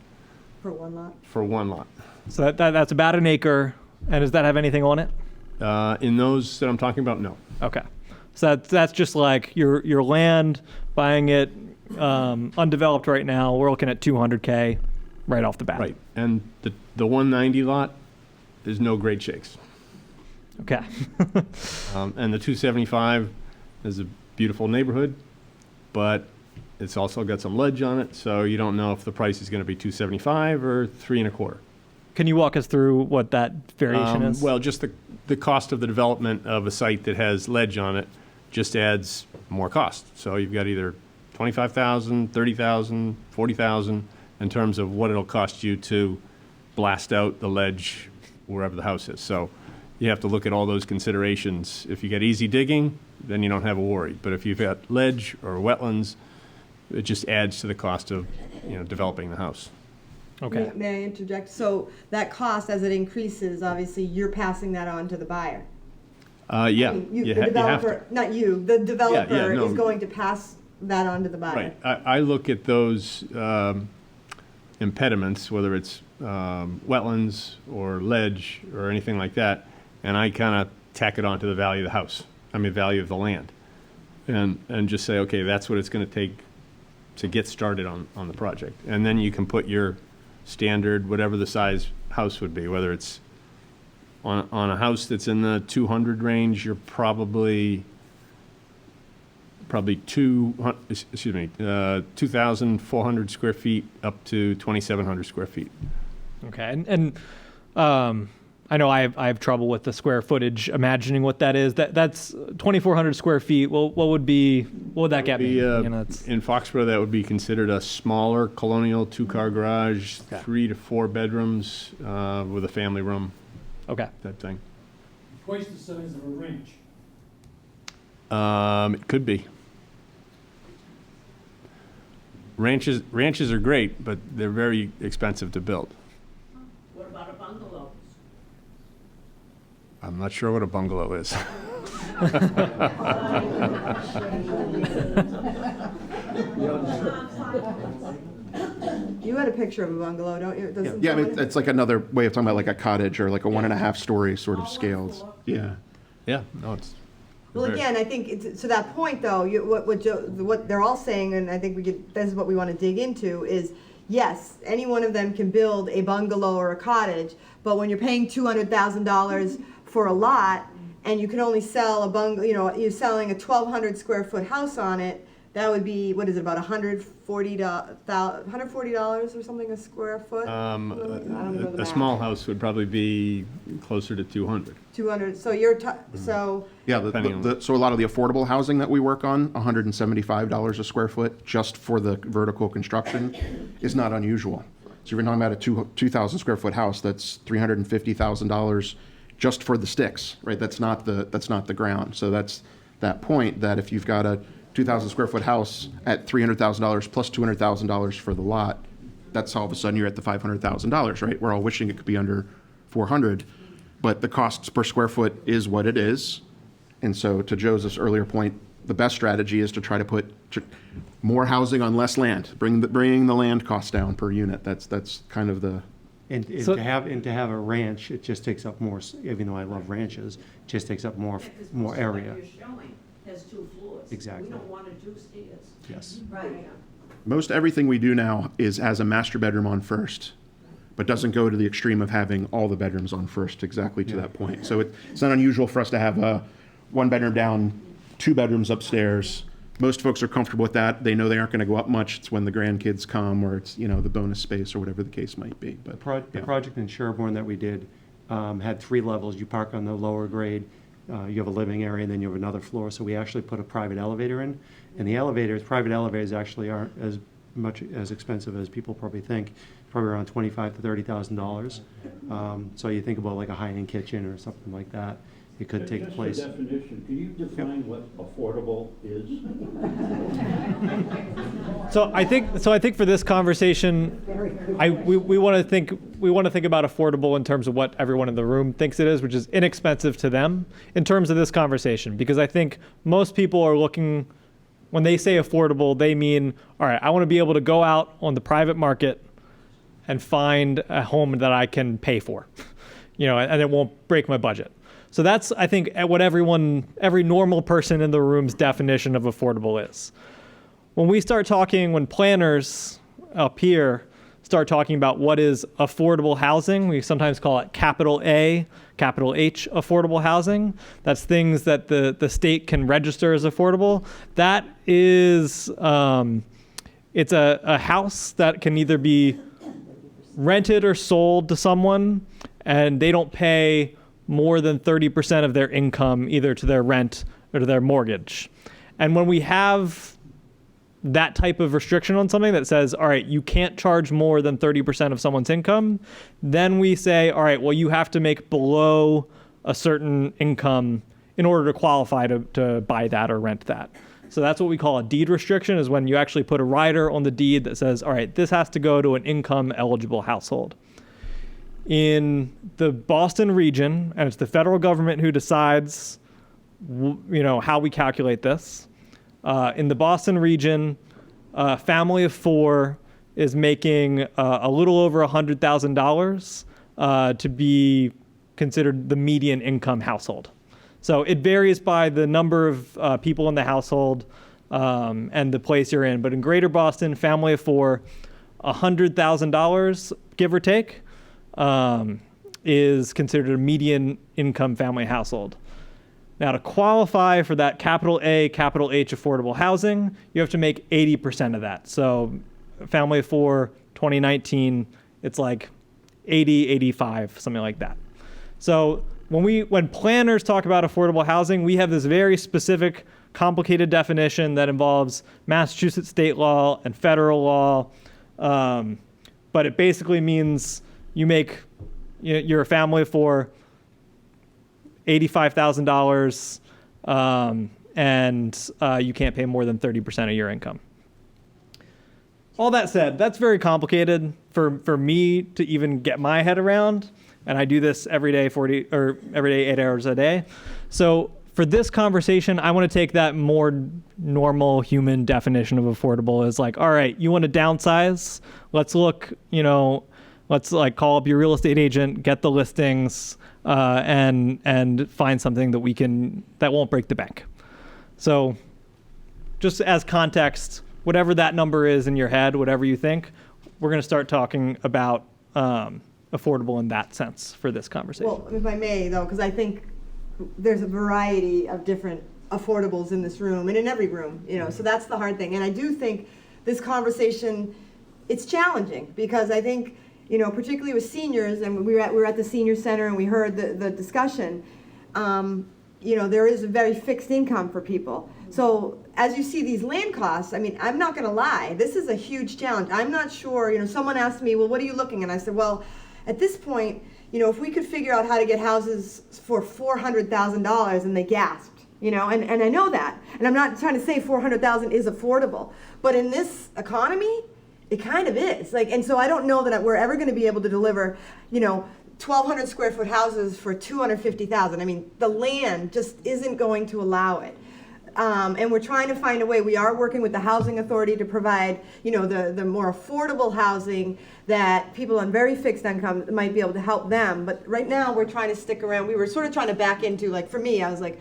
For one lot. for one lot. So that's about an acre. And does that have anything on it? In those that I'm talking about, no. Okay. So that's just like your land, buying it undeveloped right now. We're looking at $200K right off the bat. Right. And the 190 lot, there's no grade shakes. Okay. And the 275 is a beautiful neighborhood, but it's also got some ledge on it, so you don't know if the price is going to be 275 or 3.25. Can you walk us through what that variation is? Well, just the cost of the development of a site that has ledge on it just adds more cost. So you've got either 25,000, 30,000, 40,000 in terms of what it'll cost you to blast out the ledge wherever the house is. So you have to look at all those considerations. If you get easy digging, then you don't have a worry. But if you've got ledge or wetlands, it just adds to the cost of developing the house. Okay. May I interject? So that cost, as it increases, obviously you're passing that on to the buyer. Yeah, The you have developer, to. not you, the developer no. is going to pass that on to the buyer. Right. I look at those impediments, whether it's wetlands or ledge or anything like that, and I kind of tack it onto the value of the house. Value of the land. And just say, okay, that's what it's going to take to get started on the project. And then you can put your standard, whatever the size house would be, whether it's on a house that's in the 200 range, you're probably 2,400 square feet up to 2,700 square feet. Okay. And I know I have trouble with the square footage, imagining what that is. That's 2,400 square feet. Well, what would that get me? In Foxborough, that would be considered a smaller colonial 2-car garage, 3 to 4 bedrooms with a family room. Okay. That thing. Twice the size of a ranch. It could be. Ranches are great, but they're very expensive to build. What about a bungalow? I'm not sure what a bungalow is. You had a picture of a bungalow, don't you? Doesn't Yeah, someone- it's like another way of talking about like a cottage or like a 1.5-story sort of scales. Yeah. Yeah, no, it's. Well, again, I think to that point, though, what they're all saying, and I think this is what we want to dig into, is yes, any one of them can build a bungalow or a cottage, but when you're paying $200,000 for a lot, and you can only sell a bungalow, you're selling a 1,200 square foot house on it, that would be, what is it, about $140 or something a square foot? I don't know the A math. small house would probably be closer to 200. 200. So so Yeah, Depending on- so a lot of the affordable housing that we work on, $175 a square foot just for the vertical construction, is not unusual. So you're talking about a 2,000 square foot house, that's $350,000 just for the sticks, right? That's not the ground. So that's that point that if you've got a 2,000 square foot house at $300,000 plus $200,000 for the lot, that's all of a sudden you're at the $500,000, right? We're all wishing it could be under 400, but the costs per square foot is what it is. And so to Joseph's earlier point, the best strategy is to try to put more housing on less land, bringing the land cost down per unit. That's kind of the. And to have a ranch, it just takes up more, even though I love ranches, it just takes up more area. You're showing has 2 floors. Exactly. We don't want to do stairs. Yes. Right. Most everything we do now has a master bedroom on first, but doesn't go to the extreme of having all the bedrooms on first, exactly to that point. So it's not unusual for us to have a 1 bedroom down, 2 bedrooms upstairs. Most folks are comfortable with that. They know they aren't going to go up much. It's when the grandkids come, or it's, the bonus space, or whatever the case might be. But The project in Sherborne that we did had 3 levels. You park on the lower grade, you have a living area, and then you have another floor. So we actually put a private elevator in. And the private elevators actually aren't as much as expensive as people probably think. Probably around $25,000 to $30,000. So you think about like a high-end kitchen or something like that. It could take place. Just a definition, can you define what affordable is? So I think for this conversation, we want to think about affordable in terms of what everyone in the room thinks it is, which is inexpensive to them in terms of this conversation. Because I think most people are looking, when they say affordable, they mean, all right, I want to be able to go out on the private market and find a home that I can pay for, and it won't break my budget. So that's, I think, what every normal person in the room's definition of affordable is. When planners up here start talking about what is affordable housing, we sometimes call it capital A, capital H affordable housing. That's things that the state can register as affordable. That is, it's a house that can either be rented or sold to someone, and they don't pay more than 30% of their income either to their rent or to their mortgage. And when we have that type of restriction on something that says, all right, you can't charge more than 30% of someone's income, then we say, all right, well, you have to make below a certain income in order to qualify to buy that or rent that. So that's what we call a deed restriction, is when you actually put a rider on the deed that says, all right, this has to go to an income eligible household. In the Boston region, and it's the federal government who decides, how we calculate this. In the Boston region, a family of 4 is making a little over $100,000 to be considered the median income household. So it varies by the number of people in the household and the place you're in. But in Greater Boston, family of 4, $100,000, give or take, is considered a median income family household. Now, to qualify for that capital A, capital H affordable housing, you have to make 80% of that. So family of 4, 2019, it's like 80, 85, something like that. So when planners talk about affordable housing, we have this very specific, complicated definition that involves Massachusetts state law and federal law. But it basically means you're a family of 4, $85,000, and you can't pay more than 30% of your income. All that said, that's very complicated for me to even get my head around, and I do this every day 8 hours a day. So for this conversation, I want to take that more normal human definition of affordable as like, all right, you want to downsize? Let's look, let's like call up your real estate agent, get the listings, and find something that won't break the bank. So just as context, whatever that number is in your head, whatever you think, we're going to start talking about affordable in that sense for this conversation. Well, if I may, though, because I think there's a variety of different affordables in this room and in every room, so that's the hard thing. And I do think this conversation, it's challenging because I think, particularly with seniors, and we were at the senior center and we heard the discussion, there is a very fixed income for people. So as you see these land costs, I'm not going to lie, this is a huge challenge. I'm not sure, someone asked me, well, what are you looking? And I said, well, at this point, if we could figure out how to get houses for $400,000, and they gasped, and I know that. And I'm not trying to say $400,000 is affordable, but in this economy, it kind of is. And so I don't know that we're ever going to be able to deliver, 1,200 square foot houses for $250,000. The land just isn't going to allow it. and we're trying to find a way. We are working with the Housing Authority to provide, the more affordable housing that people on very fixed income might be able to help them. But right now, we're trying to stick around. We were sort of trying to back into, like, for me, I was like,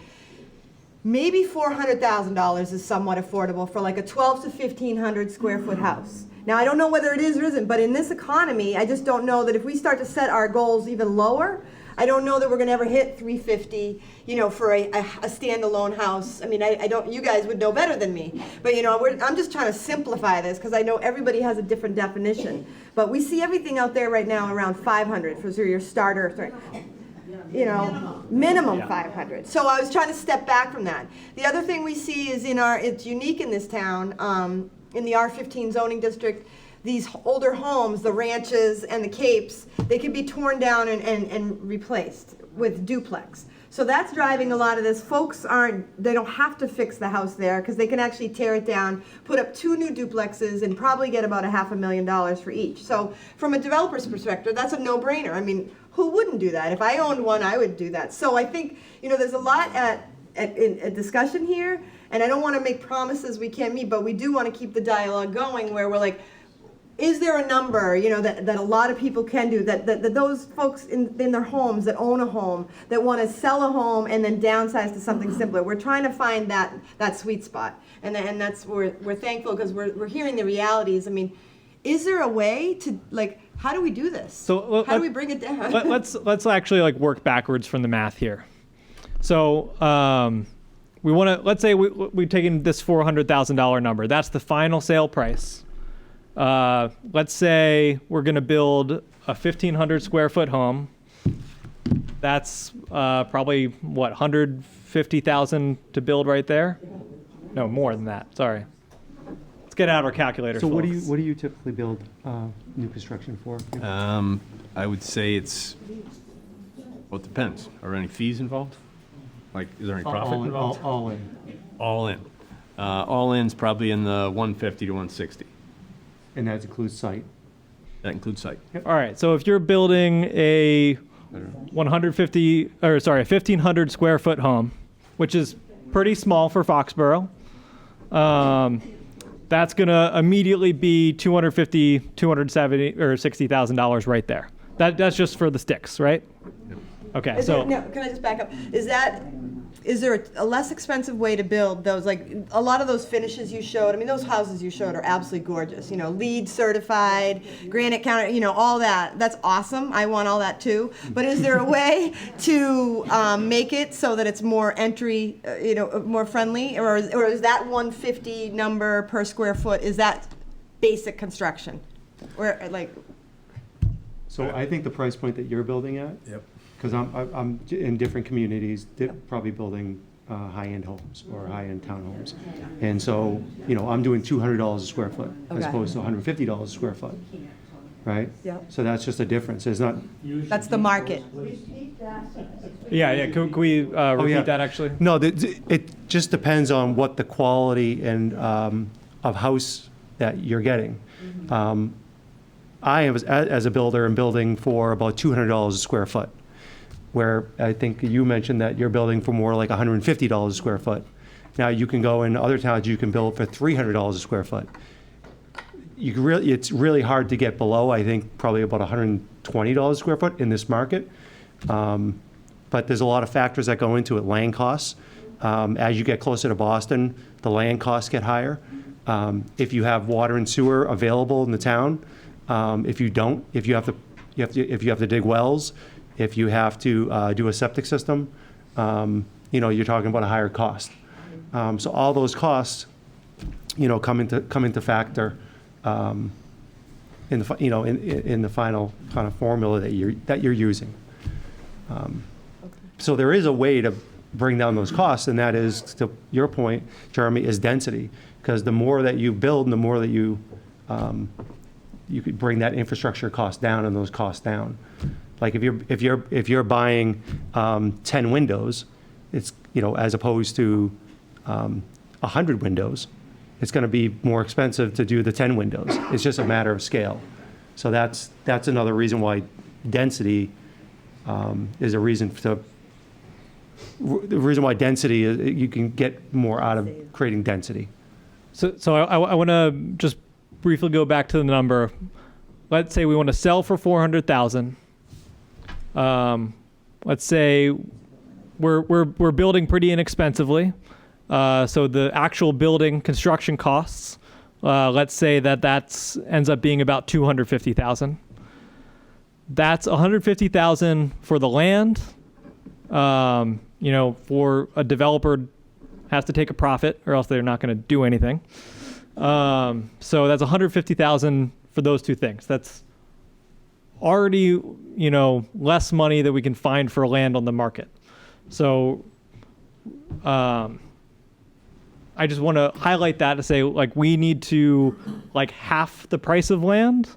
maybe $400,000 is somewhat affordable for like a 12 to 1,500 square foot house. Now, I don't know whether it is or isn't, but in this economy, I just don't know that if we start to set our goals even lower, I don't know that we're going to ever hit 350, for a standalone house. I mean, I don't. You guys would know better than me, but I'm just trying to simplify this because I know everybody has a different definition. But we see everything out there right now around 500 for your starter. Minimum 500. So I was trying to step back from that. The other thing we see is it's unique in this town, in the R15 zoning district. These older homes, the ranches and the capes, they can be torn down and replaced with duplex. So that's driving a lot of this. Folks they don't have to fix the house there because they can actually tear it down, put up 2 new duplexes and probably get about $500,000 for each. So from a developer's perspective, that's a no-brainer. I mean, who wouldn't do that? If I owned one, I would do that. So I think, there's a lot in discussion here, and I don't want to make promises we can't meet, but we do want to keep the dialogue going where we're like, is there a number, that a lot of people can do, that those folks in their homes that own a home, that want to sell a home and then downsize to something simpler? We're trying to find that sweet spot. And that's where we're thankful because we're hearing the realities. I mean, is there a way to, like, how do we do this? So how do we bring it down? let's actually work backwards from the math here. So we want to, let's say we've taken this $400,000 number. That's the final sale price. Let's say we're going to build a 1,500 square foot home. That's probably $150,000 to build right there. No, more than that. Sorry. Let's get out our calculators. So what do folks. you typically build new construction for? I would say it depends. Are there any fees involved? Like, is there any profit involved? All in. All in. All in's probably in the 150 to 160. And that includes site. That includes site. All right. So if you're building a 1,500 square foot home, which is pretty small for Foxboro, that's going to immediately be $250, $270, or $60,000 right there. That's just for the sticks, right? Okay. Can I just back up? Is there a less expensive way to build those, like a lot of those finishes you showed? I mean, those houses you showed are absolutely gorgeous. LEED certified, granite counter, all that. That's awesome. I want all that too. But is there a way to make it so that it's more entry, more friendly, or is that 150 number per square foot? Is that basic construction, or like? So I think the price point that you're building at. Yep. Because I'm in different communities, probably building high-end homes or high-end townhomes. And so, I'm doing $200 a square foot as Okay. opposed to $150 a square foot, right? Yeah. So that's just a difference. It's not, That's the market. Yeah. Can we repeat yeah. that actually? no, it just depends on what the quality and of house that you're getting. I am, as a builder, am building for about $200 a square foot, where I think you mentioned that you're building for more like $150 a square foot. Now, you can go in other towns, you can build for $300 a square foot. It's really hard to get below, I think, probably about $120 a square foot in this market. But there's a lot of factors that go into it. Land costs. As you get closer to Boston, the land costs get higher. If you have water and sewer available in the town, if you don't, if you have to dig wells, if you have to do a septic system, you're talking about a higher cost. So all those costs, come into factor in the final kind of formula that you're using. So there is a way to bring down those costs, and that is, to your point, Jeremy, is density. Because the more that you build, the more that you could bring that infrastructure cost down and those costs down. Like if you're buying 10 windows, it's as opposed to 100 windows, it's going to be more expensive to do the 10 windows. It's just a matter of scale. So that's another reason why density is a reason to the reason why density is, you can get more out of creating density. So I want to just briefly go back to the number. Let's say we want to sell for 400,000. Let's say we're building pretty inexpensively. So the actual building construction costs, let's say that's ends up being about 250,000. That's 150,000 for the land. For a developer has to take a profit or else they're not going to do anything. So that's 150,000 for those two things. That's already, less money that we can find for land on the market. So, I just want to highlight that to say, we need to, half the price of land,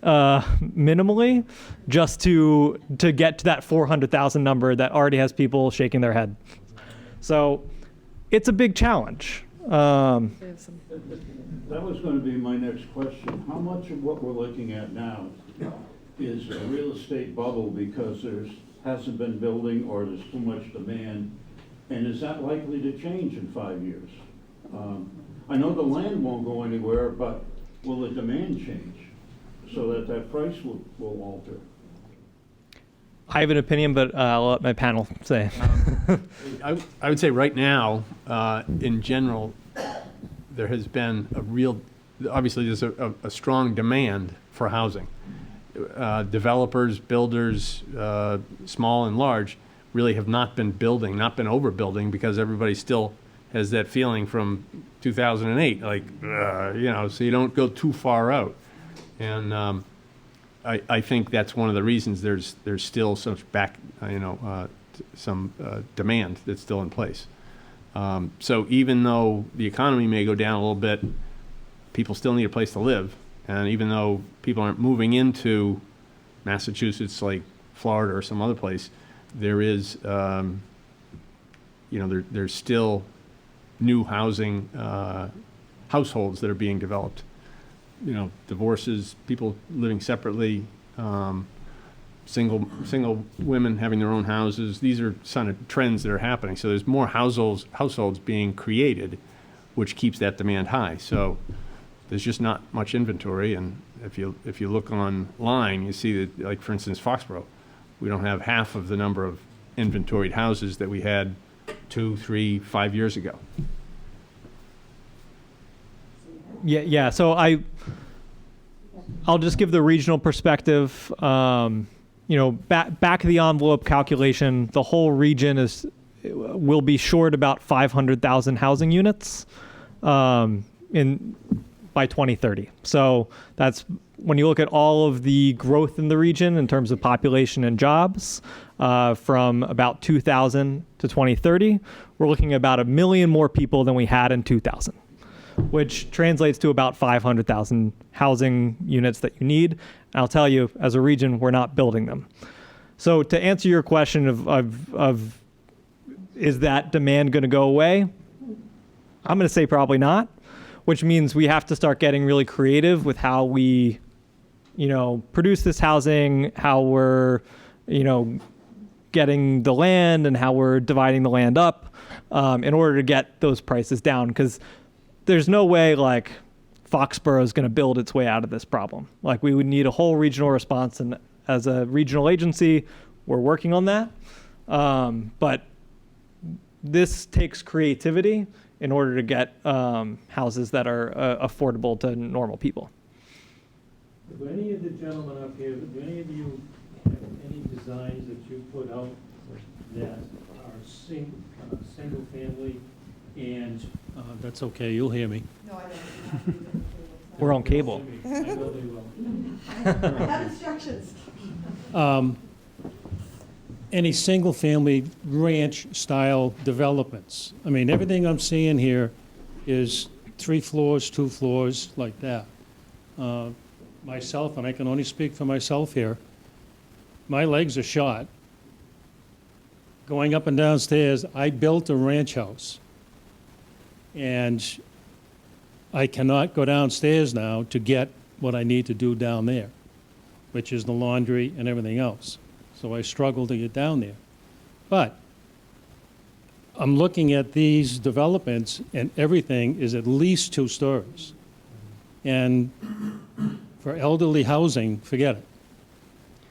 minimally, just to get to that 400,000 number that already has people shaking their head. So, it's a big challenge. That was going to be my next question. How much of what we're looking at now is a real estate bubble because hasn't been building or there's too much demand? And is that likely to change in 5 years? I know the land won't go anywhere, but will the demand change so that price will alter? I have an opinion, but I'll let my panel say. I would say right now, in general, there has been obviously there's a strong demand for housing. Developers, builders, small and large, really have not been overbuilding because everybody still has that feeling from 2008, so you don't go too far out. And I think that's one of the reasons there's still some demand that's still in place. So even though the economy may go down a little bit, people still need a place to live. And even though people aren't moving into Massachusetts like Florida or some other place, there is, there's still new housing households that are being developed. Divorces, people living separately, single women having their own houses. These are kind of trends that are happening. So there's more households being created, which keeps that demand high. So there's just not much inventory. And if you look online, you see that, like for instance, Foxboro, we don't have half of the number of inventoried houses that we had 2, 3, 5 years ago. Yeah. So I'll just give the regional perspective. Back of the envelope calculation, the whole region will be short about 500,000 housing units by 2030. So that's when you look at all of the growth in the region in terms of population and jobs, from about 2000 to 2030, we're looking at about 1 million more people than we had in 2000, which translates to about 500,000 housing units that you need. And I'll tell you, as a region, we're not building them. So to answer your question of is that demand going to go away? I'm going to say probably not, which means we have to start getting really creative with how we, produce this housing, how we're, getting the land and how we're dividing the land up in order to get those prices down. Because there's no way Foxboro is going to build its way out of this problem. We would need a whole regional response, and as a regional agency, we're working on that. But this takes creativity in order to get houses that are affordable to normal people. Do any of the gentlemen up here, do any of you have any designs that you put out that are single family and, that's okay, you'll hear me. No, I don't. We're on cable. I know they will. I have instructions. Any single-family ranch-style developments. I mean, everything I'm seeing here is 3 floors, 2 floors, like that. Myself, and I can only speak for myself here, my legs are shot. Going up and downstairs, I built a ranch house. And I cannot go downstairs now to get what I need to do down there, which is the laundry and everything else. So I struggle to get down there. But I'm looking at these developments, and everything is at least 2 stories. And for elderly housing, forget it.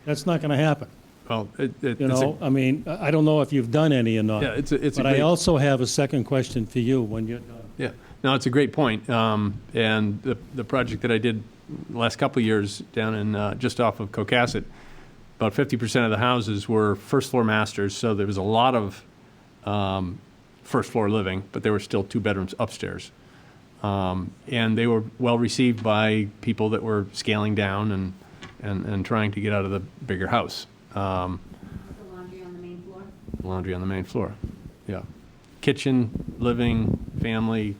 That's not going to happen. Well, You know, I mean, I don't know if you've done any or not. Yeah, it's a But I great- also have a second question for you when you're done. Yeah, no, it's a great point. And the project that I did the last couple of years down in just off of Cocasset, about 50% of the houses were first floor masters, so there was a lot of first floor living, but there were still 2 bedrooms upstairs. And they were well received by people that were scaling down and trying to get out of the bigger house. The laundry on the main floor? Laundry on the main floor, yeah. Kitchen, living, family,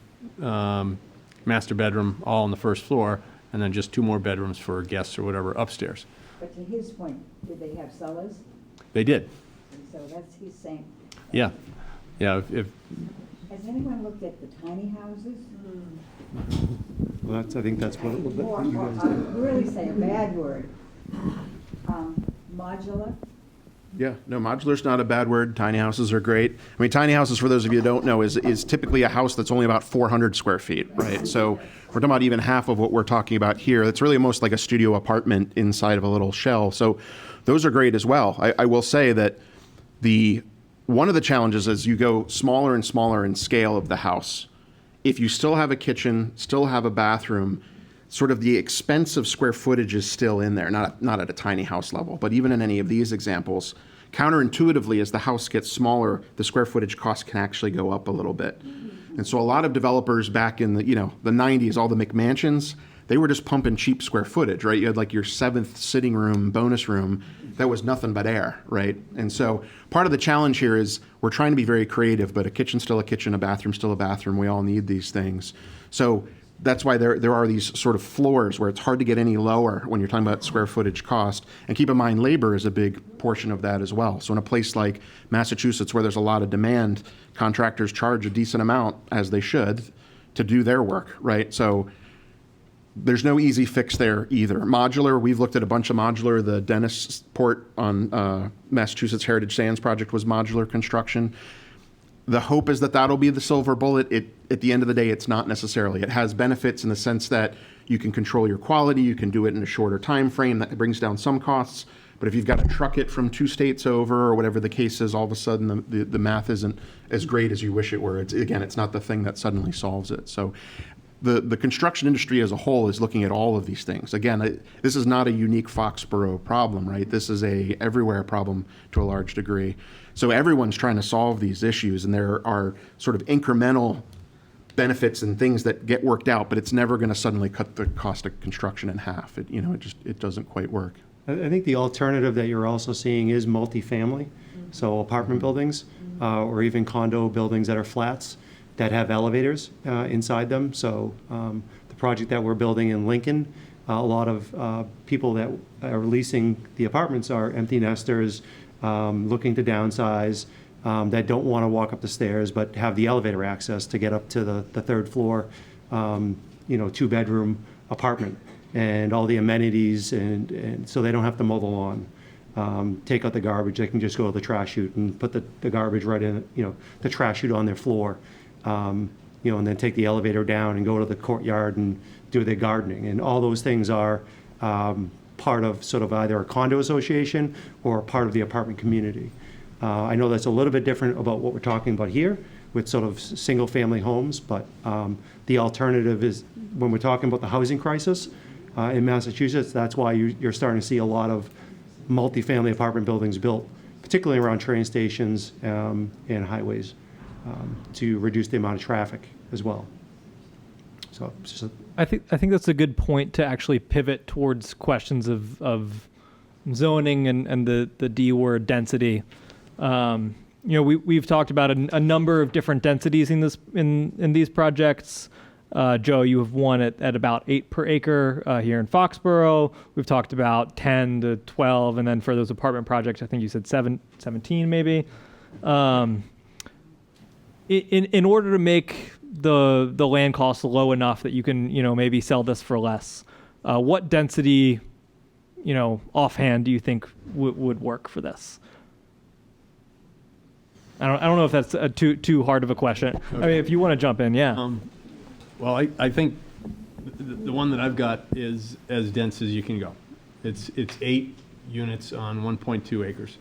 master bedroom, all on the first floor, and then just 2 more bedrooms for guests or whatever upstairs. But to his point, did they have cellars? They did, And so that's, he's saying. yeah. Yeah, if Has anyone looked at the tiny houses? Well, I think that's what you guys I did. really say a bad word. Modular? Yeah, no, modular's not a bad word. Tiny houses are great. I mean, tiny houses, for those of you who don't know, is typically a house that's only about 400 square feet, right? So we're talking about even half of what we're talking about here. It's really almost like a studio apartment inside of a little shell. So those are great as well. I will say that one of the challenges as you go smaller and smaller in scale of the house, if you still have a kitchen, still have a bathroom, sort of the expense of square footage is still in there, not at a tiny house level, but even in any of these examples, counterintuitively, as the house gets smaller, the square footage cost can actually go up a little bit. And so a lot of developers back in the 90s, all the McMansions, they were just pumping cheap square footage, right? You had like your 7th sitting room, bonus room, that was nothing but air, right? And so part of the challenge here is we're trying to be very creative, but a kitchen's still a kitchen, a bathroom's still a bathroom. We all need these things. So that's why there are these sort of floors where it's hard to get any lower when you're talking about square footage cost. And keep in mind, labor is a big portion of that as well. So in a place like Massachusetts where there's a lot of demand, contractors charge a decent amount, as they should, to do their work, right? So there's no easy fix there either. Modular, we've looked at a bunch of modular. The Dennisport on Massachusetts Heritage Sands project was modular construction. The hope is that that'll be the silver bullet. At the end of the day, it's not necessarily. It has benefits in the sense that you can control your quality, you can do it in a shorter time frame, that brings down some costs. But if you've got to truck it from 2 states over or whatever the case is, all of a sudden the math isn't as great as you wish it were. It's not the thing that suddenly solves it. So the construction industry as a whole is looking at all of these things. Again, this is not a unique Foxboro problem, right? This is a everywhere problem to a large degree. So everyone's trying to solve these issues, and there are sort of incremental benefits and things that get worked out, but it's never going to suddenly cut the cost of construction in half. It doesn't quite work. I think the alternative that you're also seeing is multifamily, so apartment buildings, or even condo buildings that are flats that have elevators inside them. So the project that we're building in Lincoln, a lot of people that are leasing the apartments are empty nesters, looking to downsize, that don't want to walk up the stairs but have the elevator access to get up to the 3rd floor, 2-bedroom apartment and all the amenities, and so they don't have to mow the lawn, take out the garbage. They can just go to the trash chute and put the garbage right in, the trash chute on their floor, and then take the elevator down and go to the courtyard and do their gardening. And all those things are part of sort of either a condo association or part of the apartment community. I know that's a little bit different about what we're talking about here with sort of single-family homes, but the alternative is when we're talking about the housing crisis in Massachusetts, that's why you're starting to see a lot of multifamily apartment buildings built, particularly around train stations and highways, to reduce the amount of traffic as well. So it's just I think that's a good point to actually pivot towards questions of zoning and the D word, density. We've talked about a number of different densities in these projects. Joe, you have one at about 8 per acre here in Foxboro. We've talked about 10 to 12, and then for those apartment projects, I think you said 17 maybe. In order to make the land cost low enough that you can maybe sell this for less, what density offhand do you think would work for this? I don't know if that's too hard of a question. I mean, if you want to jump in, yeah. Well, I think the one that I've got is as dense as you can go. It's 8 units on 1.2 acres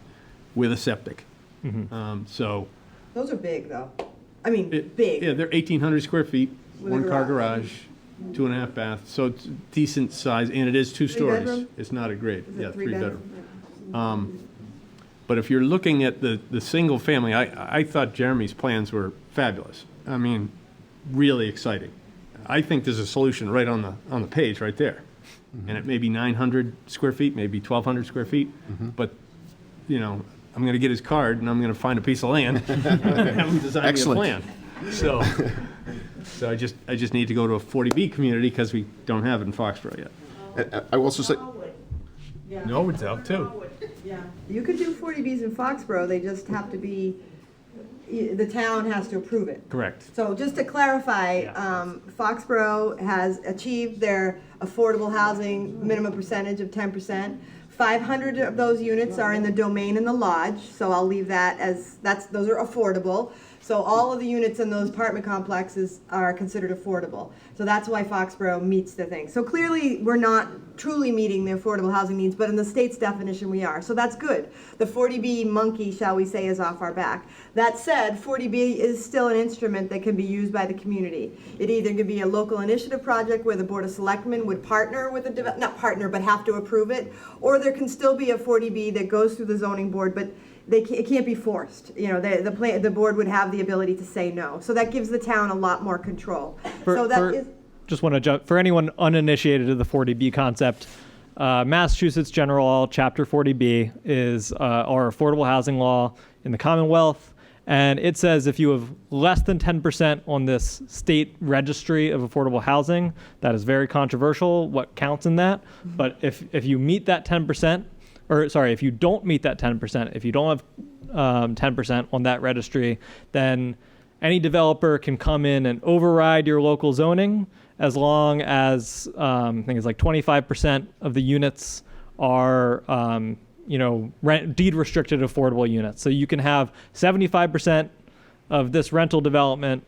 with a septic. So Those are big, though. I mean, yeah, they're 1,800 square feet, With a 1-car garage. garage, 2.5 bath. So it's decent size, and it is 2 stories. bedroom? It's not a grade. Is it Yeah, 3 3 bedroom? bedroom. But if you're looking at the single family, I thought Jeremy's plans were fabulous. I mean, really exciting. I think there's a solution right on the page right there. And it may be 900 square feet, maybe 1,200 square feet. But, you know, I'm going to get his card and I'm going to find a piece of land and have him design me a Excellent. plan. So I just need to go to a 40B community because we don't have it in Foxborough yet. I will also say, Norwood's out too. Yeah. You could do 40Bs in Foxborough, they just have to be, the town has to approve it. Correct. So just to clarify, Foxborough has achieved their affordable housing minimum percentage of 10%. 500 of those units are in the domain and the lodge, so I'll leave that as, those are affordable. So all of the units in those apartment complexes are considered affordable. So that's why Foxborough meets the thing. So clearly, we're not truly meeting the affordable housing needs, but in the state's definition, we are. So that's good. The 40B monkey, shall we say, is off our back. That said, 40B is still an instrument that can be used by the community. It either could be a local initiative project where the Board of Selectmen would partner with a, not partner, but have to approve it, or there can still be a 40B that goes through the zoning board, but it can't be forced. You know, the board would have the ability to say no. So that gives the town a lot more control. Just want to jump, for anyone uninitiated to the 40B concept, Massachusetts General Law, Chapter 40B, is our affordable housing law in the Commonwealth. And it says if you have less than 10% on this state registry of affordable housing, that is very controversial, what counts in that. But if you meet that 10%, or sorry, if you don't meet that 10%, if you don't have 10% on that registry, then any developer can come in and override your local zoning as long as I think it's like 25% of the units are deed restricted affordable units. So you can have 75% of this rental development,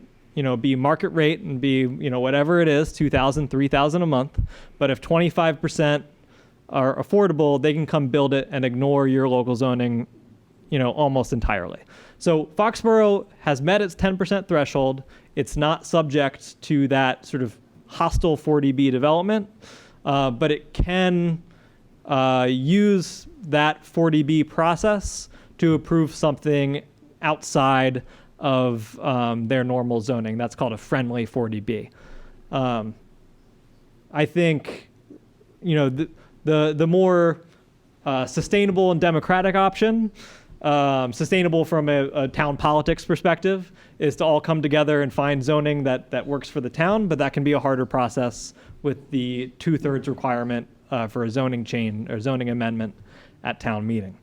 be market rate and be whatever it is, $2,000, $3,000 a month. But if 25% are affordable, they can come build it and ignore your local zoning, almost entirely. So Foxborough has met its 10% threshold. It's not subject to that sort of hostile 40B development, but it can use that 40B process to approve something outside of their normal zoning. That's called a friendly 40B. I think, the more sustainable and democratic option, sustainable from a town politics perspective, is to all come together and find zoning that works for the town, but that can be a harder process with the 2/3 requirement for a zoning change or zoning amendment at town meeting.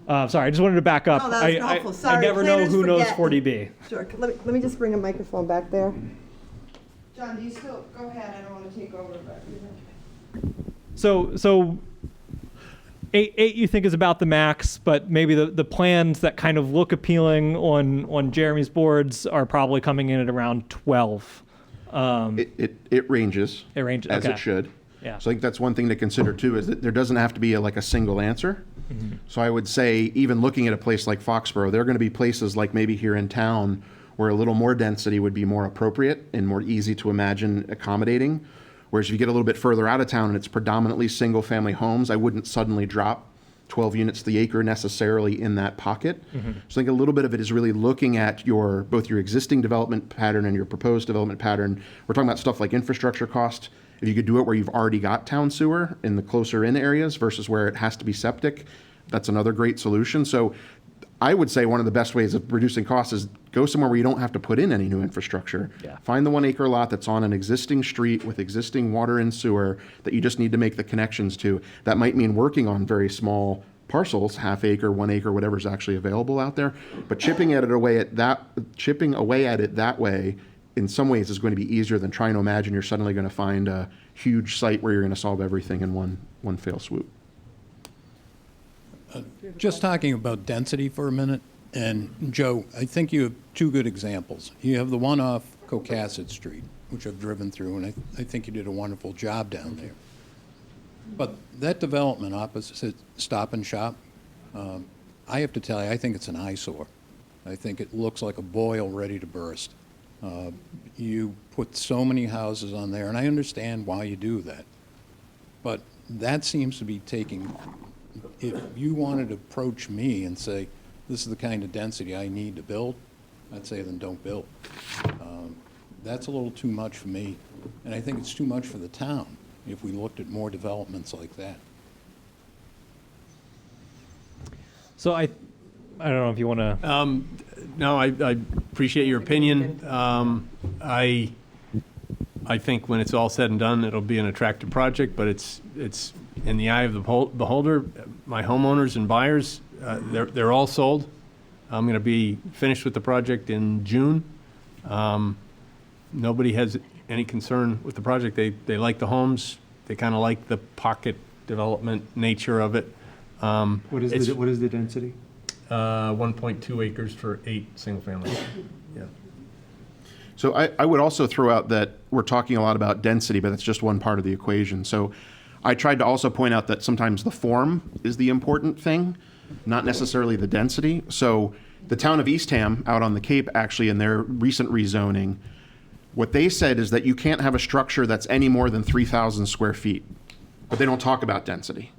Sorry, I just wanted to back up. No, that was helpful. I Sorry, never know planners who knows forget. 40B. Sure. Let me just bring a microphone back there. John, do you still go ahead? I don't want to take over. So eight you think is about the max, but maybe the plans that kind of look appealing on Jeremy's boards are probably coming in at around 12. it ranges. It ranges, as okay. it should. Yeah. So I think that's one thing to consider too, is that there doesn't have to be a single answer. So I would say, even looking at a place like Foxborough, there are going to be places like maybe here in town where a little more density would be more appropriate and more easy to imagine accommodating. Whereas if you get a little bit further out of town and it's predominantly single-family homes, I wouldn't suddenly drop 12 units to the acre necessarily in that pocket. So I think a little bit of it is really looking at both your existing development pattern and your proposed development pattern. We're talking about stuff like infrastructure cost. If you could do it where you've already got town sewer in the closer in areas versus where it has to be septic, that's another great solution. So I would say one of the best ways of reducing costs is go somewhere where you don't have to put in any new infrastructure. Yeah. Find the 1 acre lot that's on an existing street with existing water and sewer that you just need to make the connections to. That might mean working on very small parcels, half acre, 1 acre, whatever's actually available out there. But chipping away at it that way, in some ways, is going to be easier than trying to imagine you're suddenly going to find a huge site where you're going to solve everything in one fell swoop. Just talking about density for a minute, And Joe, I think you have two good examples. You have the one off Cocasset Street, which I've driven through, and I think you did a wonderful job down there. But that development opposite Stop and Shop, I have to tell you, I think it's an eyesore. I think it looks like a boil ready to burst. You put so many houses on there, and I understand why you do that. But that seems to be taking, if you wanted to approach me and say, this is the kind of density I need to build, I'd say then don't build. That's a little too much for me, and I think it's too much for the town if we looked at more developments like that. So I don't know if you want to. No, I appreciate your opinion. I think when it's all said and done, it'll be an attractive project, but it's in the eye of the beholder. My homeowners and buyers, they're all sold. I'm going to be finished with the project in June. Nobody has any concern with the project. They like the homes. They kind of like the pocket development nature of it. What is the density? 1.2 acres for 8 single families. Yeah. So I would also throw out that we're talking a lot about density, but that's just one part of the equation. So I tried to also point out that sometimes the form is the important thing, not necessarily the density. So the town of Eastham out on the Cape, actually, in their recent rezoning, what they said is that you can't have a structure that's any more than 3,000 square feet, but they don't talk about density.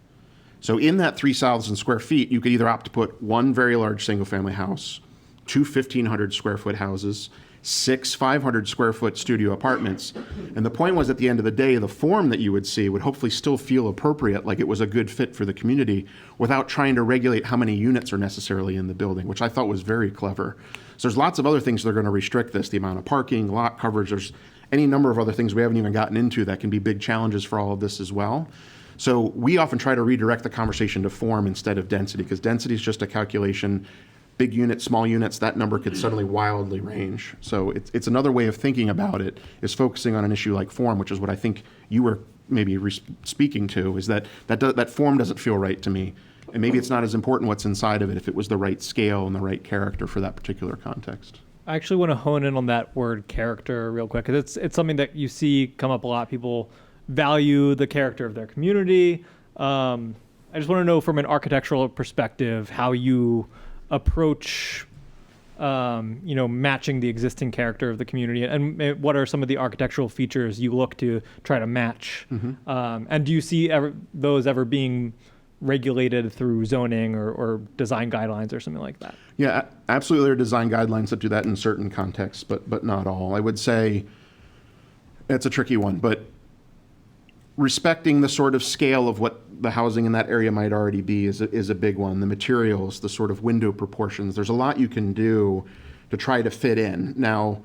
So in that 3,000 square feet, you could either opt to put one very large single-family house, 2 1,500 square foot houses, 6 500 square foot studio apartments. And the point was, at the end of the day, the form that you would see would hopefully still feel appropriate, like it was a good fit for the community, without trying to regulate how many units are necessarily in the building, which I thought was very clever. So there's lots of other things that are going to restrict this, the amount of parking, lot coverage, there's any number of other things we haven't even gotten into that can be big challenges for all of this as well. So we often try to redirect the conversation to form instead of density, because density is just a calculation. Big units, small units, that number could suddenly wildly range. So it's another way of thinking about it, is focusing on an issue like form, which is what I think you were maybe speaking to, is that form doesn't feel right to me. And maybe it's not as important what's inside of it if it was the right scale and the right character for that particular context. I actually want to hone in on that word character real quick, because it's something that you see come up a lot. People value the character of their community. I just want to know, from an architectural perspective, how you approach matching the existing character of the community, and what are some of the architectural features you look to try to match. And do you see those ever being regulated through zoning or design guidelines or something like that? Yeah, absolutely. There are design guidelines that do that in certain contexts, but not all. I would say it's a tricky one, but respecting the sort of scale of what the housing in that area might already be is a big one. The materials, the sort of window proportions, there's a lot you can do to try to fit in. Now,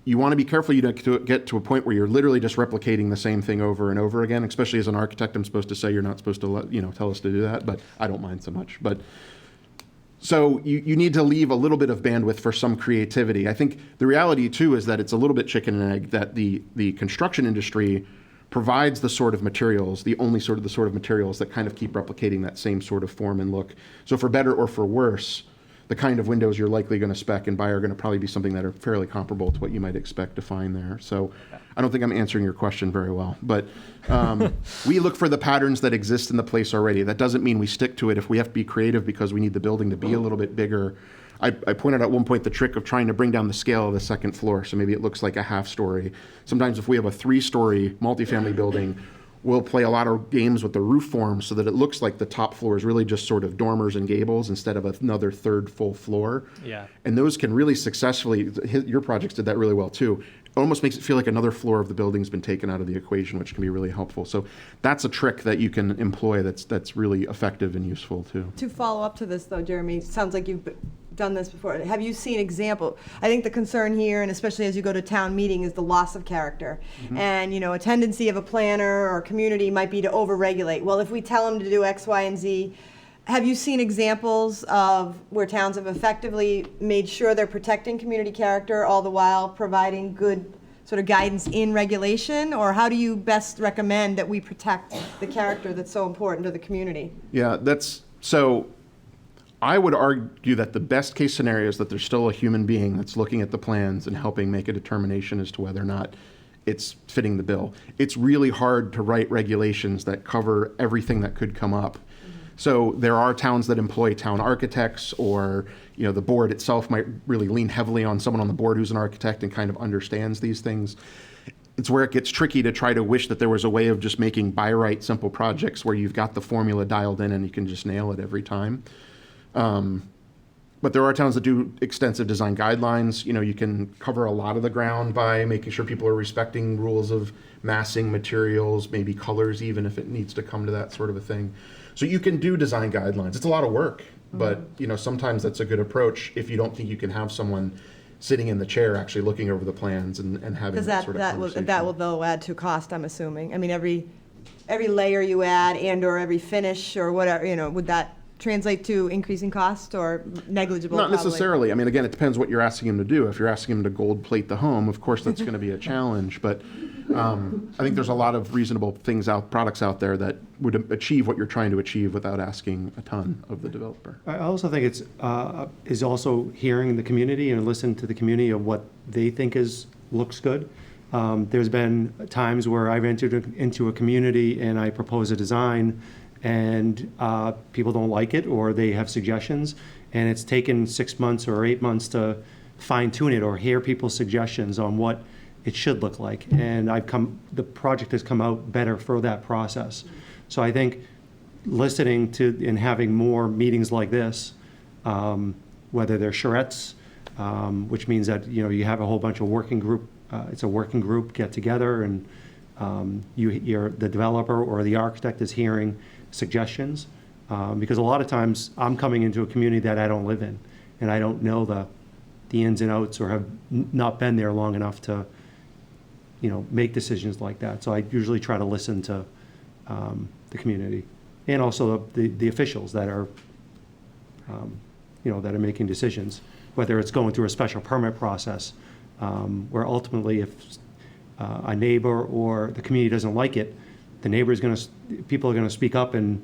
you want to be careful you don't get to a point where you're literally just replicating the same thing over and over again. Especially as an architect, I'm supposed to say you're not supposed to tell us to do that, but I don't mind so much. But so you need to leave a little bit of bandwidth for some creativity. I think the reality too is that it's a little bit chicken and egg, that the construction industry provides the sort of materials, the sort of materials that kind of keep replicating that same sort of form and look. So for better or for worse, the kind of windows you're likely going to spec and buy are going to probably be something that are fairly comparable to what you might expect to find there. So I don't think I'm answering your question very well, but we look for the patterns that exist in the place already. That doesn't mean we stick to it if we have to be creative because we need the building to be a little bit bigger. I pointed out at one point the trick of trying to bring down the scale of the second floor, so maybe it looks like a half story. Sometimes if we have a 3-story multifamily building, we'll play a lot of games with the roof form so that it looks like the top floor is really just sort of dormers and gables instead of another third full floor. Yeah. And those can really successfully, your projects did that really well too. It almost makes it feel like another floor of the building's been taken out of the equation, which can be really helpful. So that's a trick that you can employ that's really effective and useful too. To follow up to this though, Jeremy, it sounds like you've done this before. Have you seen example? I think the concern here, and especially as you go to town meeting, is the loss of character. And a tendency of a planner or community might be to overregulate. Well, if we tell them to do X, Y, and Z, have you seen examples of where towns have effectively made sure they're protecting community character, all the while providing good sort of guidance in regulation? Or how do you best recommend that we protect the character that's so important to the community? Yeah, so I would argue that the best case scenario is that there's still a human being that's looking at the plans and helping make a determination as to whether or not it's fitting the bill. It's really hard to write regulations that cover everything that could come up. So there are towns that employ town architects, or the board itself might really lean heavily on someone on the board who's an architect and kind of understands these things. It's where it gets tricky to try to wish that there was a way of just making by right simple projects where you've got the formula dialed in and you can just nail it every time. But there are towns that do extensive design guidelines. You can cover a lot of the ground by making sure people are respecting rules of massing, materials, maybe colors, even if it needs to come to that sort of a thing. So you can do design guidelines. It's a lot of work, but sometimes that's a good approach if you don't think you can have someone sitting in the chair actually looking over the plans and having Because that sort of conversation. that will though add to cost, I'm assuming. I mean, every layer you add and/or every finish or whatever, would that translate to increasing cost or negligible? Not probably? necessarily. I mean, again, it depends what you're asking him to do. If you're asking him to gold plate the home, of course that's going to be a challenge. But I think there's a lot of reasonable products out there that would achieve what you're trying to achieve without asking a ton of the developer. I also think it's is also hearing the community and listening to the community of what they think looks good. There's been times where I've entered into a community and I propose a design and people don't like it or they have suggestions, and it's taken 6 months or 8 months to fine tune it or hear people's suggestions on what it should look like. And the project has come out better for that process. So I think listening to and having more meetings like this, whether they're charrettes, which means that you have a whole bunch of working group. It's a working group get together, and the developer or the architect is hearing suggestions, because a lot of times I'm coming into a community that I don't live in, and I don't know the ins and outs or have not been there long enough to make decisions like that. So I usually try to listen to the community and also the officials that are that are making decisions, whether it's going through a special permit process, where ultimately if a neighbor or the community doesn't like it, the people are going to speak up, and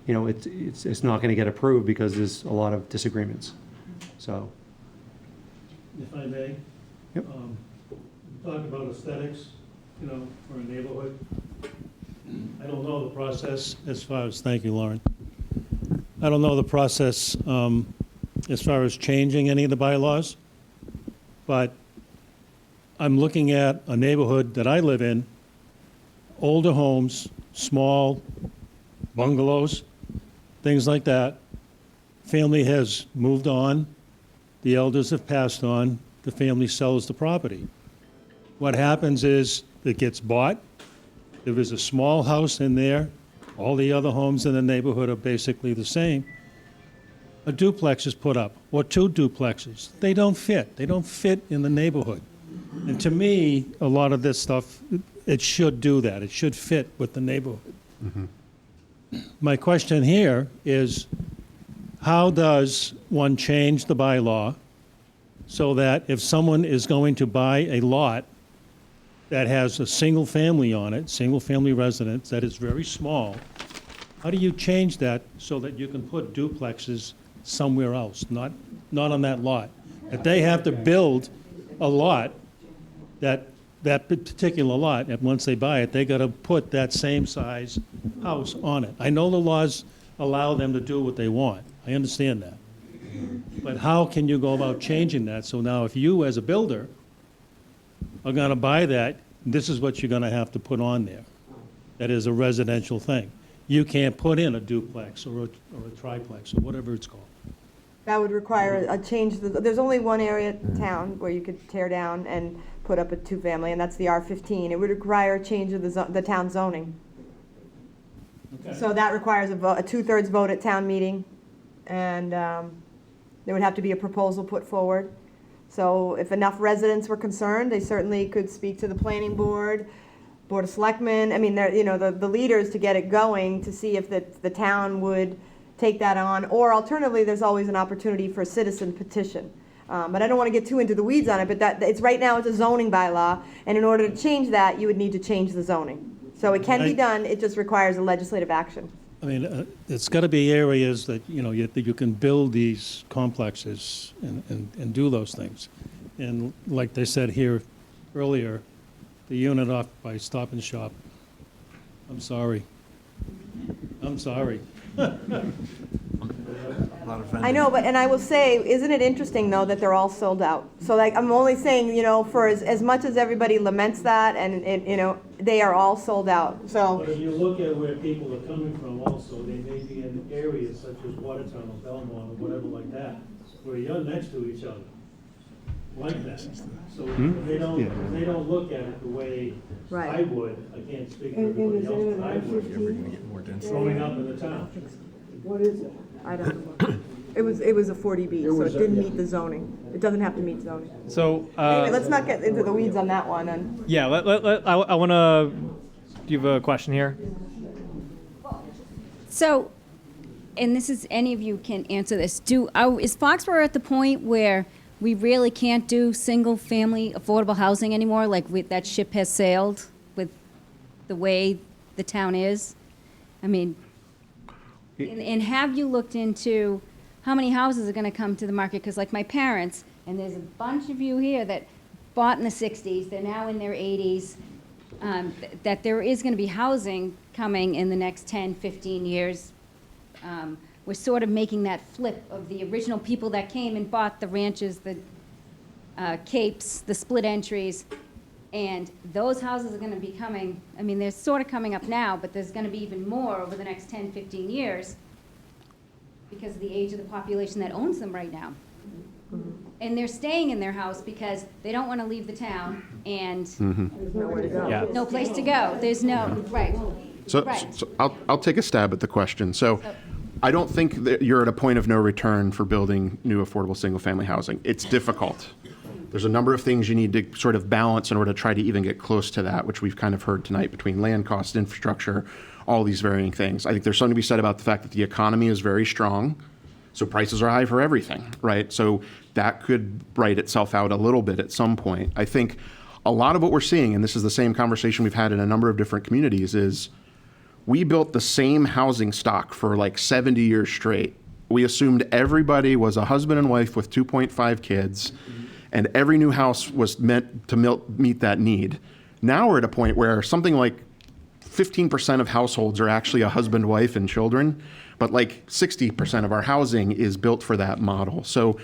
it's not going to get approved because there's a lot of disagreements. So, If I may? Yep. Talk about aesthetics, for a neighborhood. I don't know the process as far as, thank you, Lauren. I don't know the process as far as changing any of the bylaws, but I'm looking at a neighborhood that I live in, older homes, small bungalows, things like that. Family has moved on, the elders have passed on, the family sells the property. What happens is it gets bought, there is a small house in there, all the other homes in the neighborhood are basically the same. A duplex is put up, or 2 duplexes. They don't fit in the neighborhood. And to me, a lot of this stuff, it should do that. It should fit with the neighborhood. Mm-hmm. My question here is, how does one change the bylaw so that if someone is going to buy a lot that has a single family on it, single family residence, that is very small, how do you change that so that you can put duplexes somewhere else, not on that lot? If they have to build a lot, that particular lot, and once they buy it, they got to put that same size house on it. I know the laws allow them to do what they want. I understand that. But how can you go about changing that? So now if you, as a builder, are going to buy that, this is what you're going to have to put on there. That is a residential thing. You can't put in a duplex or a triplex or whatever it's called. That would require a change. There's only one area in town where you could tear down and put up a 2-family, and that's the R15. It would require a change of the town zoning. Okay. So that requires a 2/3 vote at town meeting, and there would have to be a proposal put forward. So if enough residents were concerned, they certainly could speak to the planning board, Board of Selectmen. I mean, the leaders to get it going to see if the town would take that on, or alternatively, there's always an opportunity for a citizen petition. But I don't want to get too into the weeds on it, but it's right now it's a zoning bylaw, and in order to change that, you would need to change the zoning. So it can be done, it just requires a legislative action. I mean, it's got to be areas that, that you can build these complexes and do those things. And like they said here earlier, the unit off by Stop and Shop, I'm sorry. I'm sorry. I know, but, and I will say, isn't it interesting, though, that they're all sold out? So, like, I'm only saying, for as much as everybody laments that, and, they are all sold out, so. But if you look at where people are coming from also, they may be in areas such as Watertown or Belmont or whatever like that, where you're next to each other, like that. So they don't look at it the way Right. I would. I can't speak for everybody else, but I would, growing up in the town. What is it? I don't know. It was a 40B, so it didn't meet the zoning. It doesn't have to meet zoning. So, Anyway, let's not get into the weeds on that one, and. yeah, I want to. Do you have a question here? So, and this is, any of you can answer this. Is Foxborough at the point where we really can't do single-family affordable housing anymore? Like, that ship has sailed with the way the town is? I mean, and have you looked into how many houses are going to come to the market? Because like my parents, and there's a bunch of you here that bought in the 60s, they're now in their 80s, that there is going to be housing coming in the next 10, 15 years. We're sort of making that flip of the original people that came and bought the ranches, the capes, the split entries, and those houses are going to be coming. I mean, they're sort of coming up now, but there's going to be even more over the next 10, 15 years because of the age of the population that owns them right now. And they're staying in their house because they don't want to leave the town, and There's nowhere to go. Yeah. no place to go. There's no, right. So, Right. so I'll take a stab at the question. So I don't think that you're at a point of no return for building new affordable single-family housing. It's difficult. There's a number of things you need to sort of balance in order to try to even get close to that, which we've kind of heard tonight between land cost, infrastructure, all these varying things. I think there's something to be said about the fact that the economy is very strong, so prices are high for everything, right? So that could write itself out a little bit at some point. I think a lot of what we're seeing, and this is the same conversation we've had in a number of different communities, is we built the same housing stock for like 70 years straight. We assumed everybody was a husband and wife with 2.5 kids, and every new house was meant to meet that need. Now we're at a point where something like 15% of households are actually a husband, wife, and children, but like 60% of our housing is built for that model. So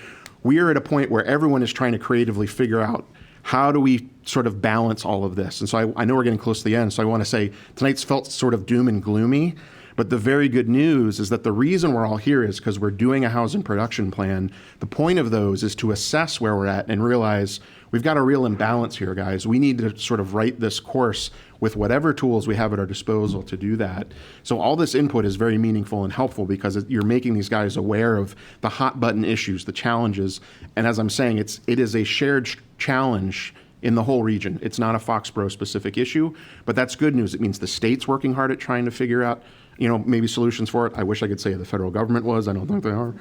we are at a point where everyone is trying to creatively figure out how do we sort of balance all of this? And so I know we're getting close to the end, so I want to say tonight's felt sort of doom and gloomy, but the very good news is that the reason we're all here is because we're doing a housing production plan. The point of those is to assess where we're at and realize we've got a real imbalance here, guys. We need to sort of write this course with whatever tools we have at our disposal to do that. So all this input is very meaningful and helpful because you're making these guys aware of the hot button issues, the challenges. And as I'm saying, it is a shared challenge in the whole region. It's not a Foxborough specific issue, but that's good news. It means the state's working hard at trying to figure out, maybe solutions for it. I wish I could say the federal government was. I don't think they are,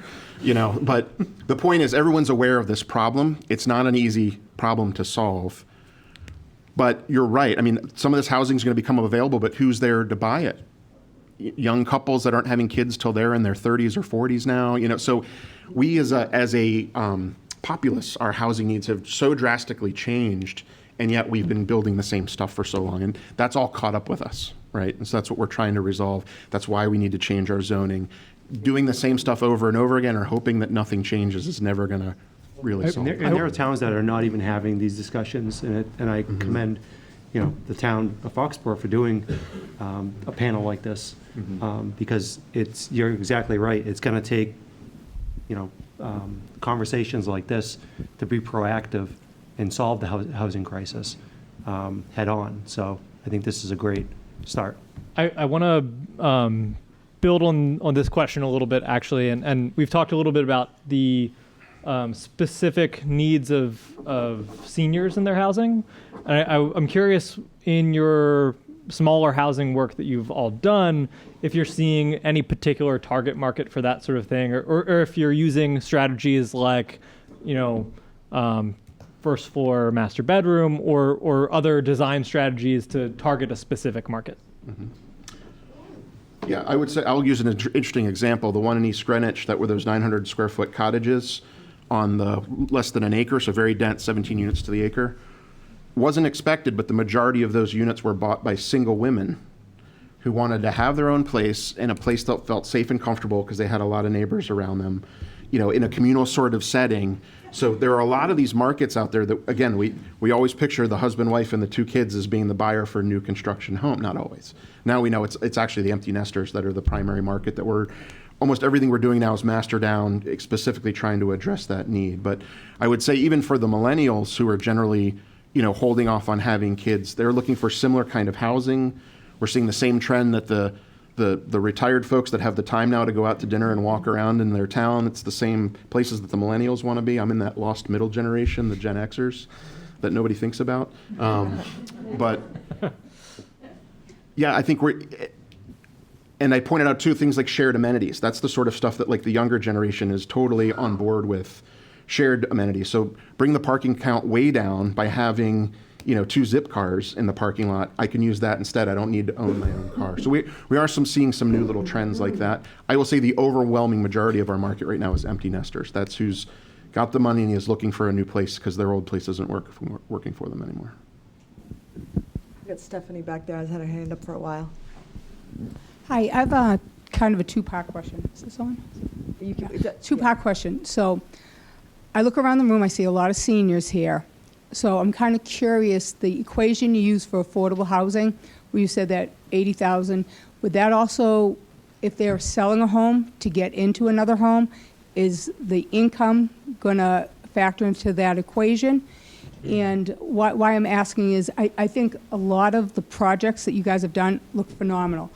but the point is everyone's aware of this problem. It's not an easy problem to solve. But you're right. I mean, some of this housing is going to become available, but who's there to buy it? Young couples that aren't having kids till they're in their 30s or 40s now. So we as a populace, our housing needs have so drastically changed, and yet we've been building the same stuff for so long, and that's all caught up with us, right? And so that's what we're trying to resolve. That's why we need to change our zoning. Doing the same stuff over and over again or hoping that nothing changes is never going to really solve it. And there are towns that are not even having these discussions, and I commend, the town of Foxborough for doing a panel like this, because you're exactly right. It's going to take, conversations like this to be proactive and solve the housing crisis head on. So I think this is a great start. I want to build on this question a little bit, actually, and we've talked a little bit about the specific needs of seniors in their housing. I'm curious, in your smaller housing work that you've all done, if you're seeing any particular target market for that sort of thing, or if you're using strategies like, first floor master bedroom or other design strategies to target a specific market. Yeah, I would say, I'll use an interesting example. The one in East Greenwich that were those 900 square foot cottages on the less than an acre, so very dense, 17 units to the acre. Wasn't expected, but the majority of those units were bought by single women who wanted to have their own place in a place that felt safe and comfortable because they had a lot of neighbors around them, you know, in a communal sort of setting. So there are a lot of these markets out there that, again, we always picture the husband, wife, and the two kids as being the buyer for a new construction home. Not always. Now we know it's actually the empty nesters that are the primary market that almost everything we're doing now is master down, specifically trying to address that need. But I would say even for the millennials who are generally, you know, holding off on having kids, they're looking for similar kind of housing. We're seeing the same trend that the retired folks that have the time now to go out to dinner and walk around in their town, it's the same places that the millennials want to be. I'm in that lost middle generation, the Gen Xers, that nobody thinks about. But yeah, I think and I pointed out too, things like shared amenities. That's the sort of stuff that like the younger generation is totally on board with, shared amenities. So bring the parking count way down by having, you know, 2 zip cars in the parking lot. I can use that instead. I don't need to own my own car. So we are seeing some new little trends like that. I will say the overwhelming majority of our market right now is empty nesters. That's who's got the money and is looking for a new place because their old place isn't working for them anymore. We got Stephanie back there. I've had her hand up for a while. Hi, I have a kind of a two-part question. Is this on? Two-part question. So I look around the room, I see a lot of seniors here. So I'm kind of curious, the equation you use for affordable housing, where you said that 80,000, would that also, if they're selling a home to get into another home, is the income going to factor into that equation? And why I'm asking is I think a lot of the projects that you guys have done look phenomenal.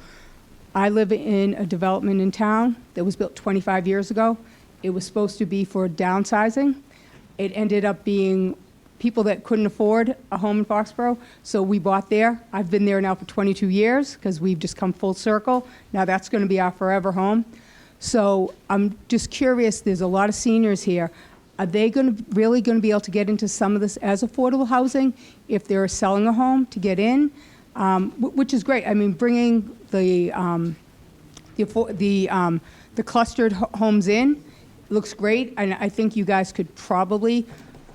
I live in a development in town that was built 25 years ago. It was supposed to be for downsizing. It ended up being people that couldn't afford a home in Foxboro, so we bought there. I've been there now for 22 years because we've just come full circle. Now that's going to be our forever home. So I'm just curious, there's a lot of seniors here. Are they really going to be able to get into some of this as affordable housing if they're selling a home to get in? Which is great. I mean, bringing the clustered homes in looks great, and I think you guys could probably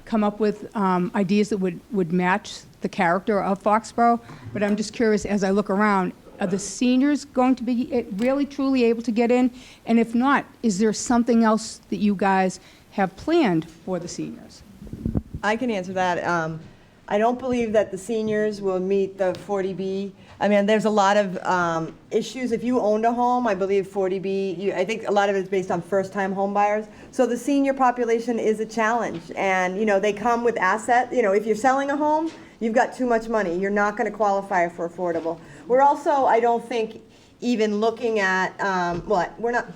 come up with ideas that would match the character of Foxboro. But I'm just curious, as I look around, are the seniors going to be really truly able to get in? And if not, is there something else that you guys have planned for the seniors? I can answer that. I don't believe that the seniors will meet the 40B. I mean, there's a lot of issues. If you owned a home, I believe 40B, I think a lot of it is based on first-time home buyers. So the senior population is a challenge. And, you know, they come with assets. You know, if you're selling a home, you've got too much money. You're not going to qualify for affordable. We're also, I don't think, even looking at, we're not,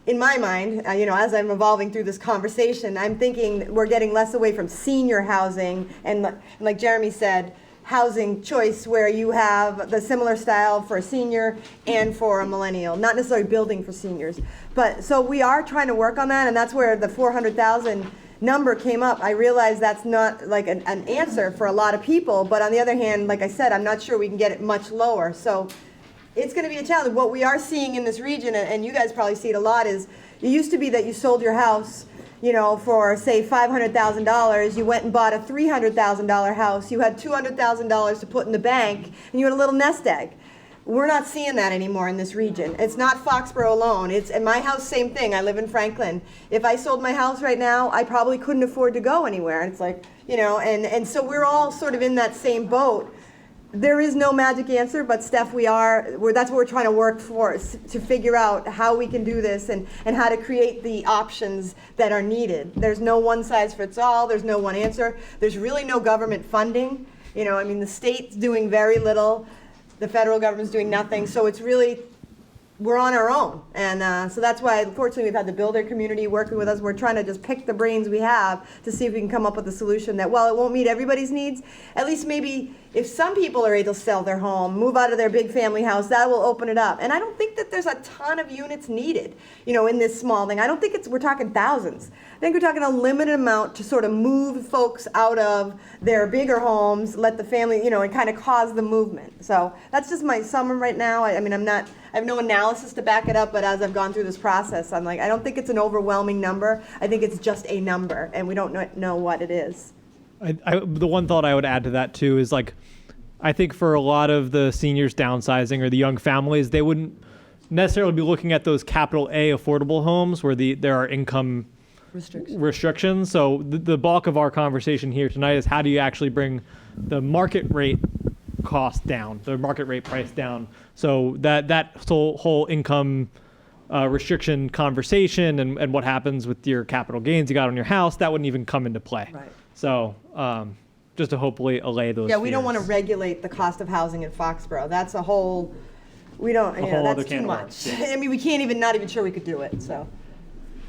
in my mind, you know, as I'm evolving through this conversation, I'm thinking we're getting less away from senior housing and, like Jeremy said, housing choice where you have the similar style for a senior and for a millennial, not necessarily building for seniors. But so we are trying to work on that, and that's where the 400,000 number came up. I realize that's not like an answer for a lot of people, but on the other hand, like I said, I'm not sure we can get it much lower. So it's going to be a challenge. What we are seeing in this region, and you guys probably see it a lot, is it used to be that you sold your house, you know, for say $500,000. You went and bought a $300,000 house. You had $200,000 to put in the bank, and you had a little nest egg. We're not seeing that anymore in this region. It's not Foxboro alone. It's in my house, same thing. I live in Franklin. If I sold my house right now, I probably couldn't afford to go anywhere. And it's like, you know, and so we're all sort of in that same boat. There is no magic answer, but Steph, that's what we're trying to work for, to figure out how we can do this and how to create the options that are needed. There's no one size fits all. There's no one answer. There's really no government funding. You know, I mean, the state's doing very little. The federal government's doing nothing. So it's really, we're on our own. And so that's why, unfortunately, we've had the builder community working with us. We're trying to just pick the brains we have to see if we can come up with a solution that, while it won't meet everybody's needs, at least maybe if some people are able to sell their home, move out of their big family house, that will open it up. And I don't think that there's a ton of units needed, in this small thing. I don't think we're talking thousands. I think we're talking a limited amount to sort of move folks out of their bigger homes, let the family, and kind of cause the movement. So that's just my summary right now. I have no analysis to back it up, but as I've gone through this process, I'm like, I don't think it's an overwhelming number. I think it's just a number, and we don't know what it is. The one thought I would add to that too is I think for a lot of the seniors downsizing or the young families, they wouldn't necessarily be looking at those capital A affordable homes where there are income restrictions. So the bulk of our conversation here tonight is how do you actually bring the market rate cost down, the market rate price down. So that whole income restriction conversation and what happens with your capital gains you got on your house, that wouldn't even come into play. Right. So just to hopefully allay those Yeah, we don't fears. want to regulate the cost of housing in Foxboro. That's a whole, we don't, A whole other that's can too of much. worms, yeah. I mean, we can't even, not even sure we could do it, so.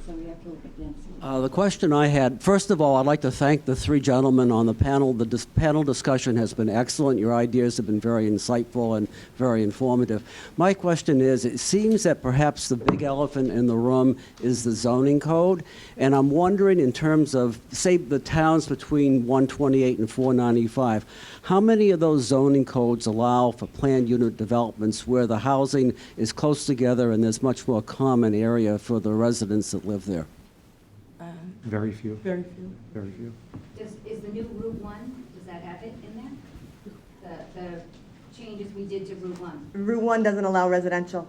So we have to look at density. The question I had, first of all, I'd like to thank the three gentlemen on the panel. The panel discussion has been excellent. Your ideas have been very insightful and very informative. My question is, it seems that perhaps the big elephant in the room is the zoning code. And I'm wondering in terms of, say, the towns between 128 and 495, how many of those zoning codes allow for planned unit developments where the housing is close together and there's much more common area for the residents that live there? Very few, Very few. very few. Is the new Route 1, does that have it in there? The changes we did to Route 1, Route 1 doesn't allow residential,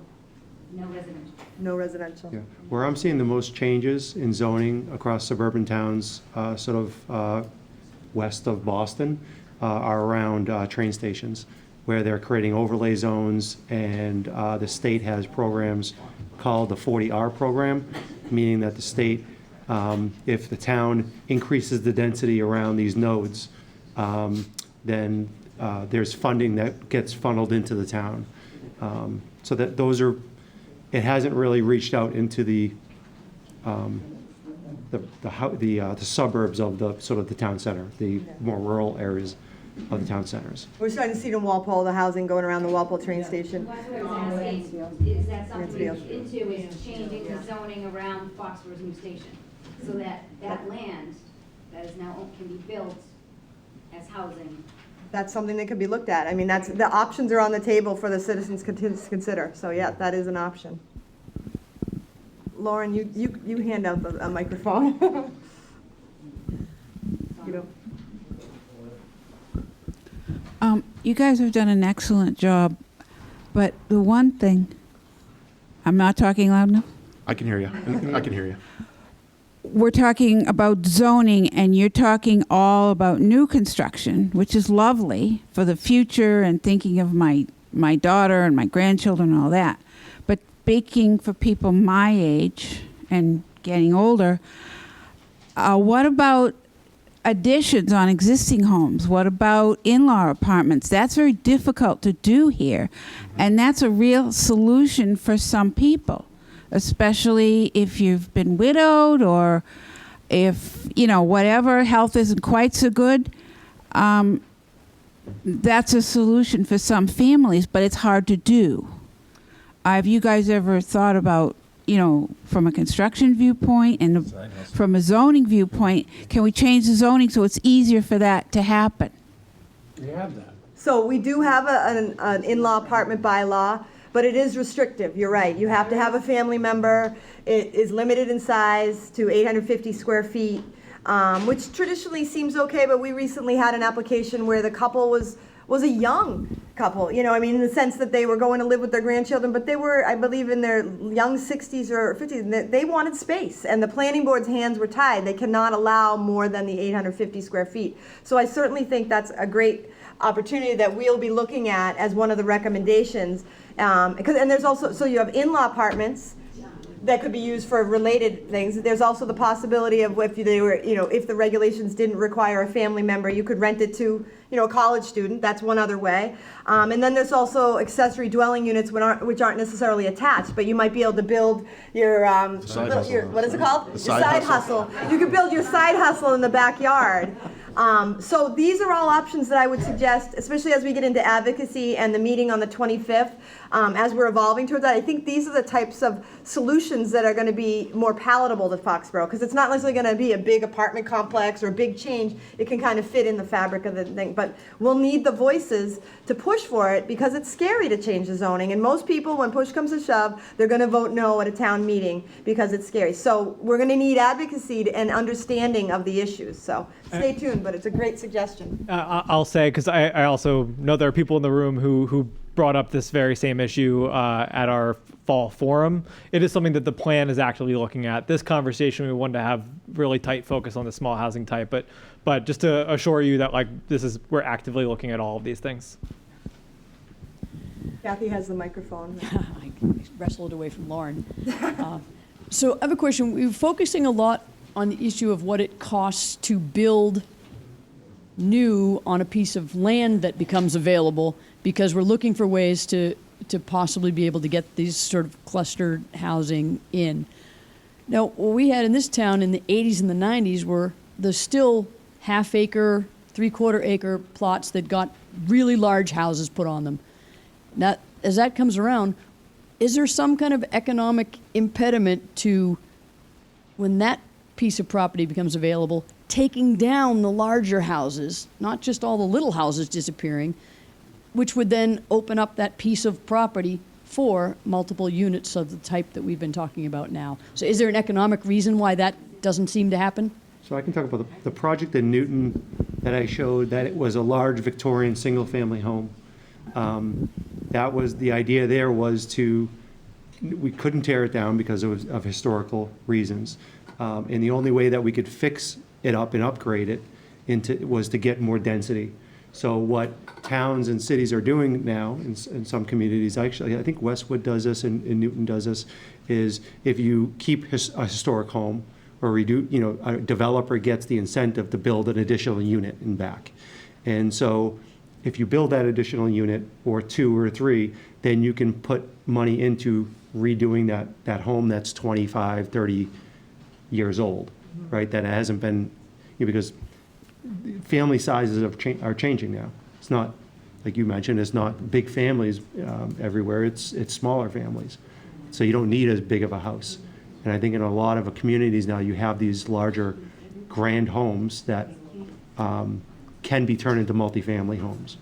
no residential. no residential. Yeah. Where I'm seeing the most changes in zoning across suburban towns, west of Boston, are around train stations, where they're creating overlay zones, and the state has programs called the 40R program, meaning that the state, if the town increases the density around these nodes, then there's funding that gets funneled into the town. So that those are, it hasn't really reached out into the suburbs of the town center, the more rural areas of the town centers. We're starting to see it in Walpole, the housing going around the Walpole train station. That's what I was asking, is that something we Mansfield. look into, is changing the zoning around Foxboro's new station? So that land that is now, can be built as housing. That's something that could be looked at. I mean, the options are on the table for the citizens to consider. So yeah, that is an option. Lauren, you hand out the microphone. You guys have done an excellent job, but the one thing, I'm not talking loud enough? I can hear you. I can hear you. We're talking about zoning, and you're talking all about new construction, which is lovely for the future and thinking of my daughter and my grandchildren and all that. But speaking for people my age and getting older, what about additions on existing homes? What about in-law apartments? That's very difficult to do here, and that's a real solution for some people, especially if you've been widowed or if, whatever, health isn't quite so good. That's a solution for some families, but it's hard to do. Have you guys ever thought about, from a construction viewpoint and from a zoning viewpoint, can we change the zoning so it's easier for that to happen? We have that. So we do have an in-law apartment bylaw, but it is restrictive. You're right. You have to have a family member. It is limited in size to 850 square feet, which traditionally seems okay, but we recently had an application where the couple was a young couple, in the sense that they were going to live with their grandchildren, but they were, I believe, in their young 60s or 50s. They wanted space, and the planning board's hands were tied. They cannot allow more than the 850 square feet. So I certainly think that's a great opportunity that we'll be looking at as one of the recommendations. And there's also, so you have in-law apartments that could be used for related things. There's also the possibility of if they were, if the regulations didn't require a family member, you could rent it to, a college student. That's one other way. And then there's also accessory dwelling units which aren't necessarily attached, but you might be able to build your, what is it called? Your side hustle. You could build your side hustle in the backyard. So these are all options that I would suggest, especially as we get into advocacy and the meeting on the 25th, as we're evolving towards that. I think these are the types of solutions that are going to be more palatable to Foxborough, because it's not necessarily going to be a big apartment complex or a big change. It can kind of fit in the fabric of the thing. But we'll need the voices to push for it, because it's scary to change the zoning. And most people, when push comes to shove, they're going to vote no at a town meeting because it's scary. So we're going to need advocacy and understanding of the issues. So stay tuned, but it's a great suggestion. I'll say, because I also know there are people in the room who brought up this very same issue at our fall forum. It is something that the plan is actually looking at. This conversation, we wanted to have really tight focus on the small housing type, but just to assure you that we're actively looking at all of these things. Kathy has the microphone. I wrestled away from Lauren. So I have a question. We're focusing a lot on the issue of what it costs to build new on a piece of land that becomes available, because we're looking for ways to possibly be able to get these sort of clustered housing in. Now, what we had in this town in the 80s and the 90s were the still half-acre, three-quarter-acre plots that got really large houses put on them. Now, as that comes around, is there some kind of economic impediment to, when that piece of property becomes available, taking down the larger houses, not just all the little houses disappearing, which would then open up that piece of property for multiple units of the type that we've been talking about now? So is there an economic reason why that doesn't seem to happen? So I can talk about the project in Newton that I showed, that it was a large Victorian single-family home. That was, the idea there was we couldn't tear it down because of historical reasons. And the only way that we could fix it up and upgrade it was to get more density. So what towns and cities are doing now in some communities, actually, I think Westwood does this and Newton does this, is if you keep a historic home, or a developer gets the incentive to build an additional unit in back. And so if you build that additional unit, or two or three, then you can put money into redoing that home that's 25, 30 years old, right? That hasn't been, because family sizes are changing now. It's not, like you mentioned, it's not big families everywhere. It's smaller families. So you don't need as big of a house. And I think in a lot of communities now, you have these larger grand homes that can be turned into multifamily homes.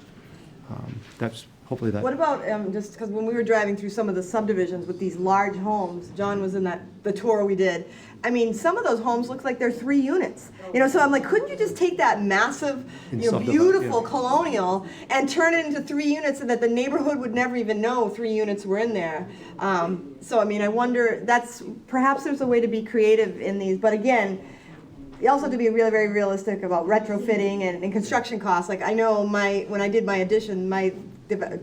That's hopefully that. What about, just because when we were driving through some of the subdivisions with these large homes, John was in the tour we did, I mean, some of those homes look like they're 3 units. So I'm like, couldn't you just take that massive, beautiful colonial and turn it into 3 units, and that the neighborhood would never even know 3 units were in there? So I mean, I wonder, perhaps there's a way to be creative in these, but again, you also have to be really very realistic about retrofitting and construction costs. Like I know when I did my addition, my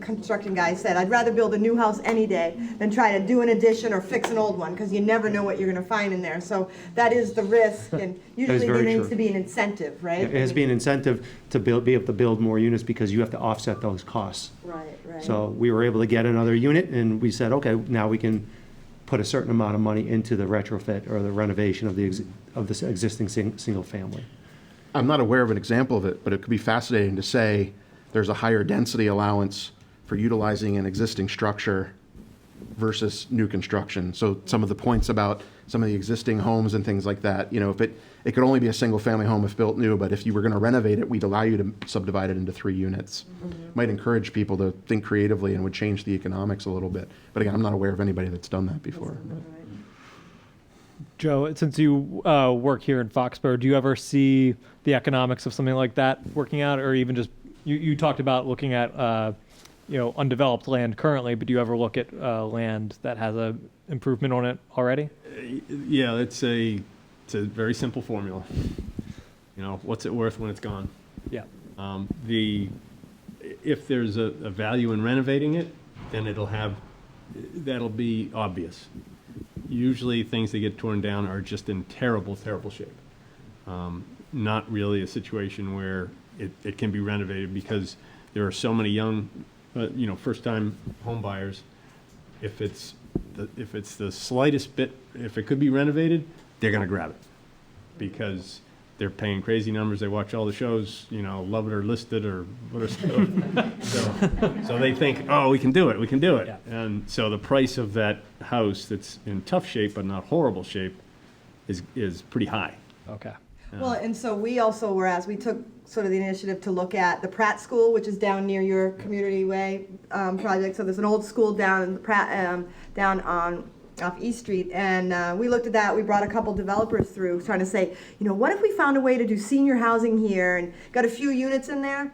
construction guy said, I'd rather build a new house any day than try to do an addition or fix an old one, because you never know what you're going to find in there. So that is the risk, and usually there needs to be an incentive, right? It has to be an incentive to be able to build more units, because you have to offset those costs. Right. So we were able to get another unit, and we said, okay, now we can put a certain amount of money into the retrofit or the renovation of this existing single family. I'm not aware of an example of it, but it could be fascinating to say there's a higher density allowance for utilizing an existing structure versus new construction. So some of the points about some of the existing homes and things like that, if it could only be a single family home if built new, but if you were going to renovate it, we'd allow you to subdivide it into 3 units. Might encourage people to think creatively and would change the economics a little bit. But again, I'm not aware of anybody that's done that before. Joe, since you work here in Foxborough, do you ever see the economics of something like that working out, or even just, you talked about looking at undeveloped land currently, but do you ever look at land that has a improvement on it already? Yeah, it's a very simple formula. What's it worth when it's gone? Yeah. If there's a value in renovating it, then that'll be obvious. Usually things that get torn down are just in terrible, terrible shape. Not really a situation where it can be renovated, because there are so many young, first-time home buyers. If it's the slightest bit, if it could be renovated, they're going to grab it, because they're paying crazy numbers. They watch all the shows, Love It or Listed or what are so they think, oh, we can do it. Yeah. And so the price of that house that's in tough shape but not horrible shape is pretty high. Okay. Well, and so we also were asked, we took sort of the initiative to look at the Pratt School, which is down near your Community Way project. So there's an old school down in Pratt, down on off East Street, and we looked at that. We brought a couple developers through trying to say, what if we found a way to do senior housing here and got a few units in there?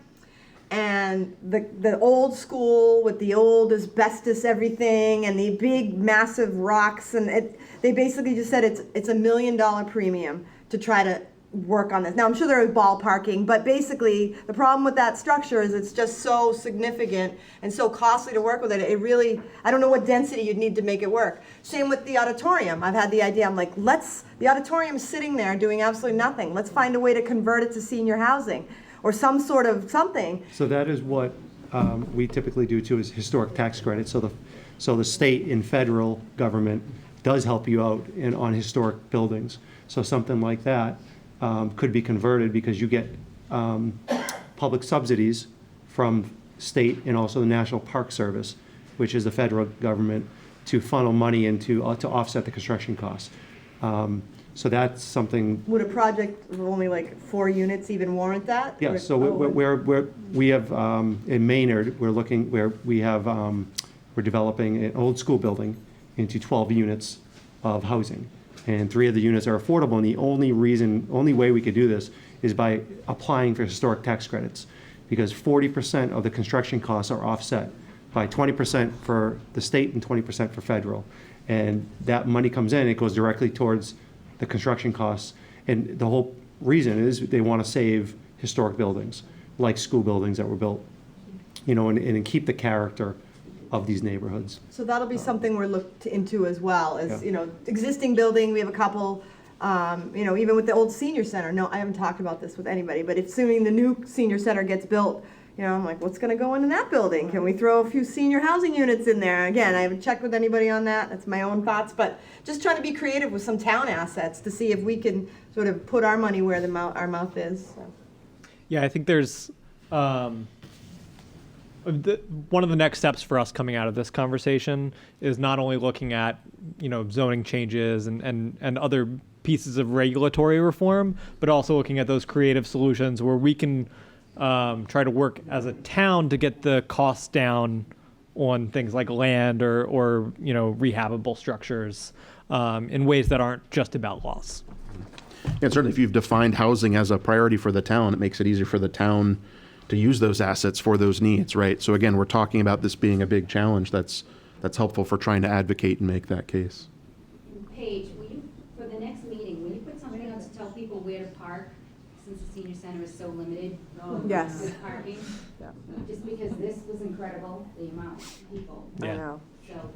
And the old school with the old asbestos everything and the big massive rocks, and they basically just said it's $1 million premium to try to work on this. Now I'm sure there is ballparking, but basically the problem with that structure is it's just so significant and so costly to work with it. It really, I don't know what density you'd need to make it work. Same with the auditorium. I've had the idea, I'm like, the auditorium's sitting there doing absolutely nothing. Let's find a way to convert it to senior housing or some sort of something. So that is what we typically do too, is historic tax credit. So the state and federal government does help you out on historic buildings. So something like that could be converted because you get public subsidies from state and also the National Park Service, which is the federal government, to funnel money into to offset the construction costs. So that's something. Would a project of only like 4 units even warrant that? Yeah. Or- So we have in Maynard, we're developing an old school building into 12 units of housing. And 3 of the units are affordable, and the only way we could do this is by applying for historic tax credits, because 40% of the construction costs are offset by 20% for the state and 20% for federal. And that money comes in, it goes directly towards the construction costs. And the whole reason is they want to save historic buildings, like school buildings that were built, and keep the character of these neighborhoods. So that'll be something we're looked into as well, as, Yeah. Existing building, we have a couple, even with the old senior center. No, I haven't talked about this with anybody, but assuming the new senior center gets built, I'm like, what's gonna go into that building? Can we throw a few senior housing units in there? Again, I haven't checked with anybody on that, that's my own thoughts, but just trying to be creative with some town assets to see if we can sort of put our money where our mouth is, so. Yeah, I think there's one of the next steps for us coming out of this conversation is not only looking at zoning changes and other pieces of regulatory reform, but also looking at those creative solutions where we can try to work as a town to get the costs down on things like land or rehabable structures in ways that aren't just about loss. And certainly if you've defined housing as a priority for the town, it makes it easier for the town to use those assets for those needs, right? So again, we're talking about this being a big challenge that's helpful for trying to advocate and make that case. Paige, for the next meeting, will you put something out to tell people where to park, since the senior center is so limited? Yes. With parking? Yeah. Just because this was incredible, the amount of people. I know. So,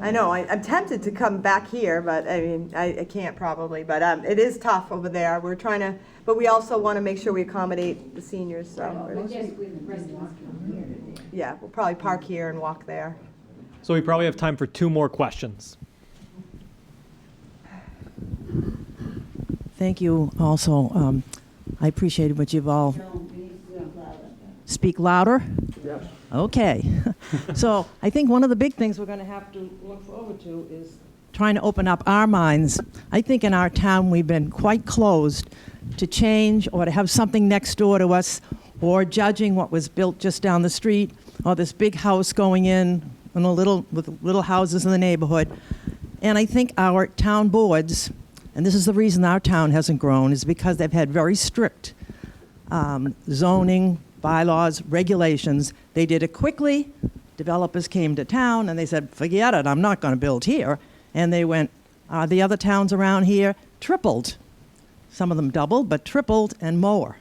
I know, I'm tempted to come back here, but I mean, I can't probably, but it is tough over there. We're trying to, but we also want to make sure we accommodate the seniors, so. I guess with residents come here. Yeah, we'll probably park here and walk there. So we probably have time for 2 more questions. Thank you also. I appreciated what you've all. Speak louder? Yes. Okay. So I think one of the big things we're going to have to look forward to is trying to open up our minds. I think in our town we've been quite closed to change or to have something next door to us or judging what was built just down the street or this big house going in with little houses in the neighborhood. And I think our town boards, and this is the reason our town hasn't grown, is because they've had very strict zoning, bylaws, regulations. They did it quickly. Developers came to town and they said, forget it, I'm not going to build here. And they went, the other towns around here tripled. Some of them doubled, but tripled and more.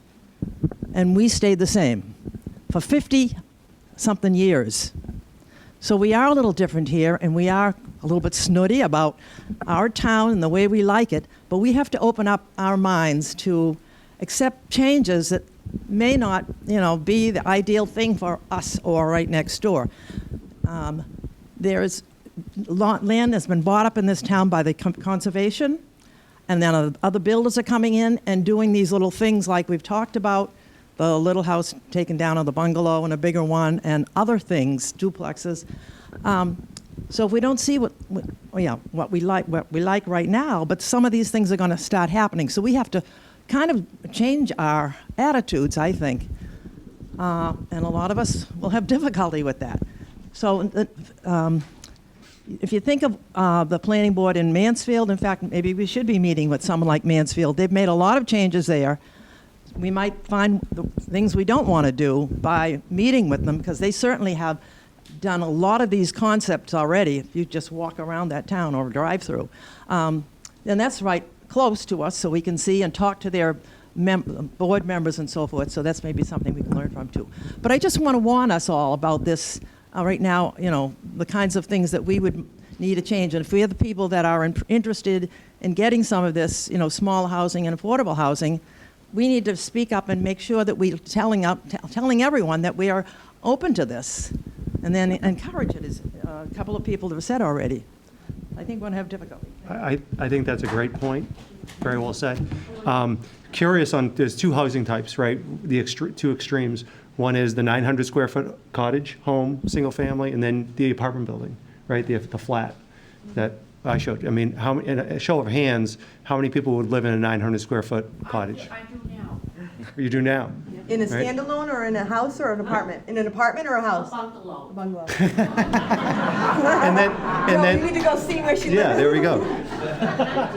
And we stayed the same for 50-something years. So we are a little different here, and we are a little bit snooty about our town and the way we like it, but we have to open up our minds to accept changes that may not, be the ideal thing for us or right next door. There's land that's been bought up in this town by the conservation, And then other builders are coming in and doing these little things like we've talked about, the little house taken down on the bungalow and a bigger one, and other things, duplexes. So if we don't see what we like right now, but some of these things are going to start happening. So we have to kind of change our attitudes, I think. And a lot of us will have difficulty with that. So if you think of the planning board in Mansfield, in fact, maybe we should be meeting with someone like Mansfield. They've made a lot of changes there. We might find the things we don't want to do by meeting with them, because they certainly have done a lot of these concepts already. If you just walk around that town or drive through. And that's right close to us, so we can see and talk to their board members and so forth. So that's maybe something we can learn from too. But I just want to warn us all about this right now, the kinds of things that we would need to change. And if we have the people that are interested in getting some of this, small housing and affordable housing, we need to speak up and make sure that we're telling everyone that we are open to this, and then encourage it, as a couple of people have said already. I think we're going to have difficulty. I think that's a great point. Very well said. Curious on, there's two housing types, right? The two extremes. One is the 900 square foot cottage home, single family, and then the apartment building, right? The flat that I showed you. I mean, in a show of hands, how many people would live in a 900 square foot cottage? I do now. You do now. In a Right. standalone or in a house or an apartment? In an apartment or a house? Bungalow. A bungalow. And then, We need to go see where she lives. yeah, there we go.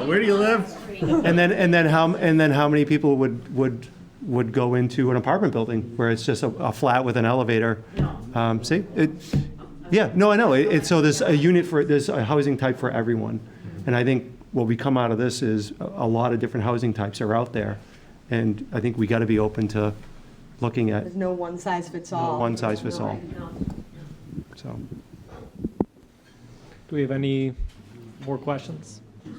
Where do you live? And then how many people would go into an apartment building where it's just a flat with an elevator? No. See, yeah, no, I know. So there's a housing type for everyone, and I think what we come out of this is a lot of different housing types are out there, and I think we got to be open to looking at There's no one size fits all. one size fits all. So. Do we have any more questions? If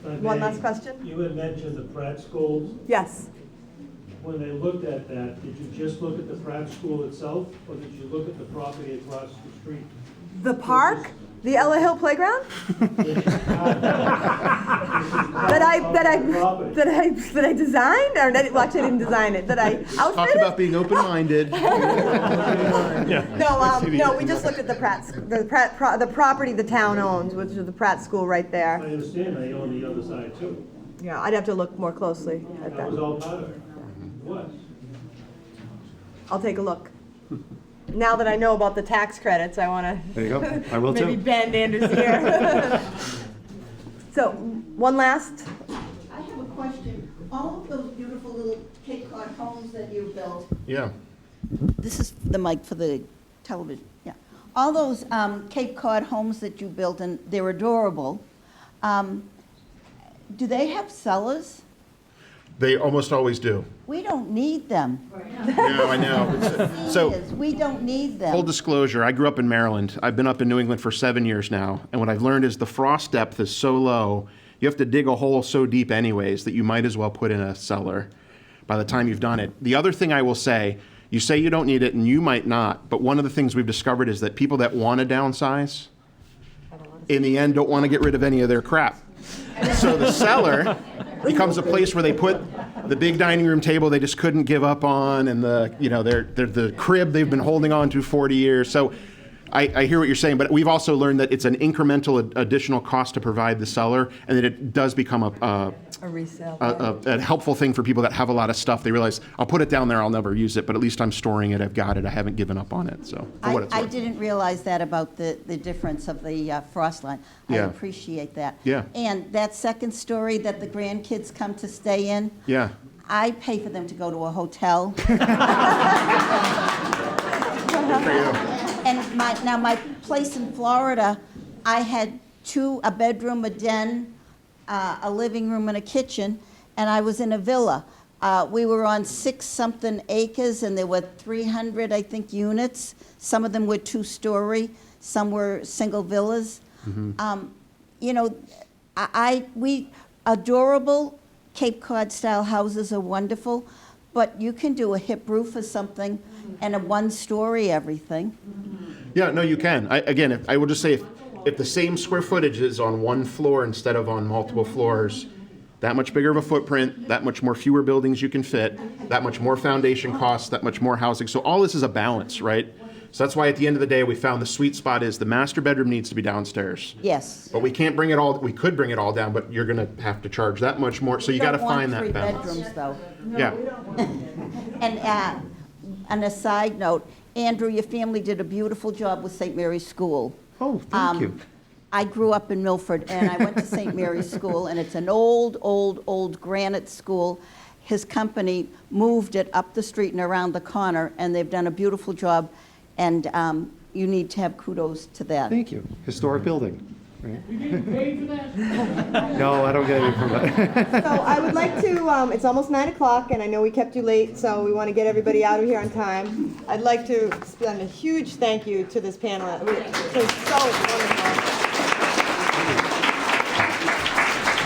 I One may, last question? You had mentioned the Pratt schools. Yes. When they looked at that, did you just look at the Pratt school itself, or did you look at the property across the street? The park? The Ella Hill Playground? that I designed, or that, well, actually I didn't design it. That I outfitted? Talk about being open-minded. No, we just looked at the property the town owns, which is the Pratt School right I there. understand they own the other side too. Yeah, I'd have to look more closely at That was that. all part of it. It was. I'll take a look. Now that I know about the tax credits, I want to There you go. I will maybe too. bend Andrew's ear. So, one last. I have a question. All of those beautiful little Cape Cod homes that you built, Yeah. this is the mic for the television, yeah. All those Cape Cod homes that you built, and they're adorable, do they have cellars? They almost always do. We don't need them. No, I know. So, Seniors, we don't need them. full disclosure, I grew up in Maryland. I've been up in New England for 7 years now. And what I've learned is the frost depth is so low, you have to dig a hole so deep anyways that you might as well put in a cellar by the time you've done it. The other thing I will say, you say you don't need it and you might not, but one of the things we've discovered is that people that want to downsize, in the end, don't want to get rid of any of their crap. So the cellar becomes a place where they put the big dining room table they just couldn't give up on, and the crib they've been holding on to 40 years. So I hear what you're saying, but we've also learned that it's an incremental additional cost to provide the cellar, and that it does become A resale. a helpful thing for people that have a lot of stuff. They realize, I'll put it down there, I'll never use it, but at least I'm storing it, I've got it, I haven't given up on it, so for what it's I worth. didn't realize that about the difference of the frost line. I Yeah. appreciate that. Yeah. And that second story that the grandkids come to stay in, Yeah. I pay for them to go to a hotel. And my place in Florida, I had a bedroom, a den, a living room, and a kitchen, and I was in a villa. We were on 6-something acres, and there were 300, I think, units. Some of them were 2-story, some were single villas. We adorable Cape Cod style houses are wonderful, but you can do a hip roof or something and a 1-story everything. Yeah, no, you can. I will just say, if the same square footage is on one floor instead of on multiple floors, that much bigger of a footprint, that much more fewer buildings you can fit, that much more foundation costs, that much more housing. So all this is a balance, right? So that's why at the end of the day, we found the sweet spot is the master bedroom needs to be downstairs. Yes. But we can't bring it all, we could bring it all down, but you're gonna have to charge that much more. So you gotta find that balance. Bedrooms, though. Yeah. And a side note, Andrew, your family did a beautiful job with St. Mary's School. Oh, thank you. I grew up in Milford, and I went to St. Mary's School, and it's an old granite school. His company moved it up the street and around the corner, and they've done a beautiful job, and you need to have kudos to that. Thank you. Historic building. Right? You getting paid for that? No, I don't get any from that. So I would like to, it's almost 9 o'clock, and I know we kept you late, so we want to get everybody out of here on time. I'd like to extend a huge thank you to this panel. It was so wonderful.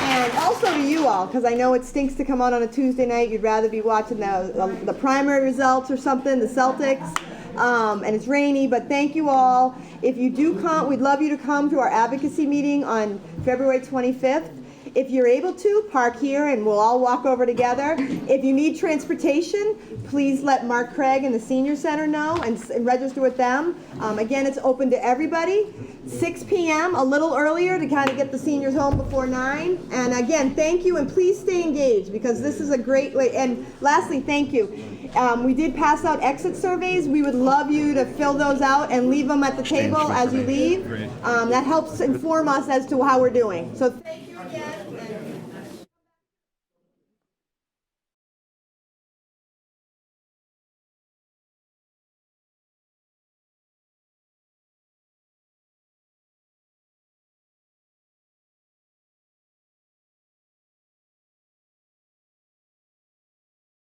And also to you all, because I know it stinks to come out on a Tuesday night. You'd rather be watching the primary results or something, the Celtics. And it's rainy, but thank you all. If you do come, we'd love you to come to our advocacy meeting on February 25th. If you're able to, park here and we'll all walk over together. If you need transportation, please let Mark Craig and the Senior Center know and register with them. Again, it's open to everybody. 6 p.m., a little earlier to kind of get the seniors home before 9. And again, thank you, and please stay engaged because this is a great way. And lastly, thank you. We did pass out exit surveys. We would love you to fill those out and leave them at the table as you leave. That helps inform us as to how we're doing. So thank you again.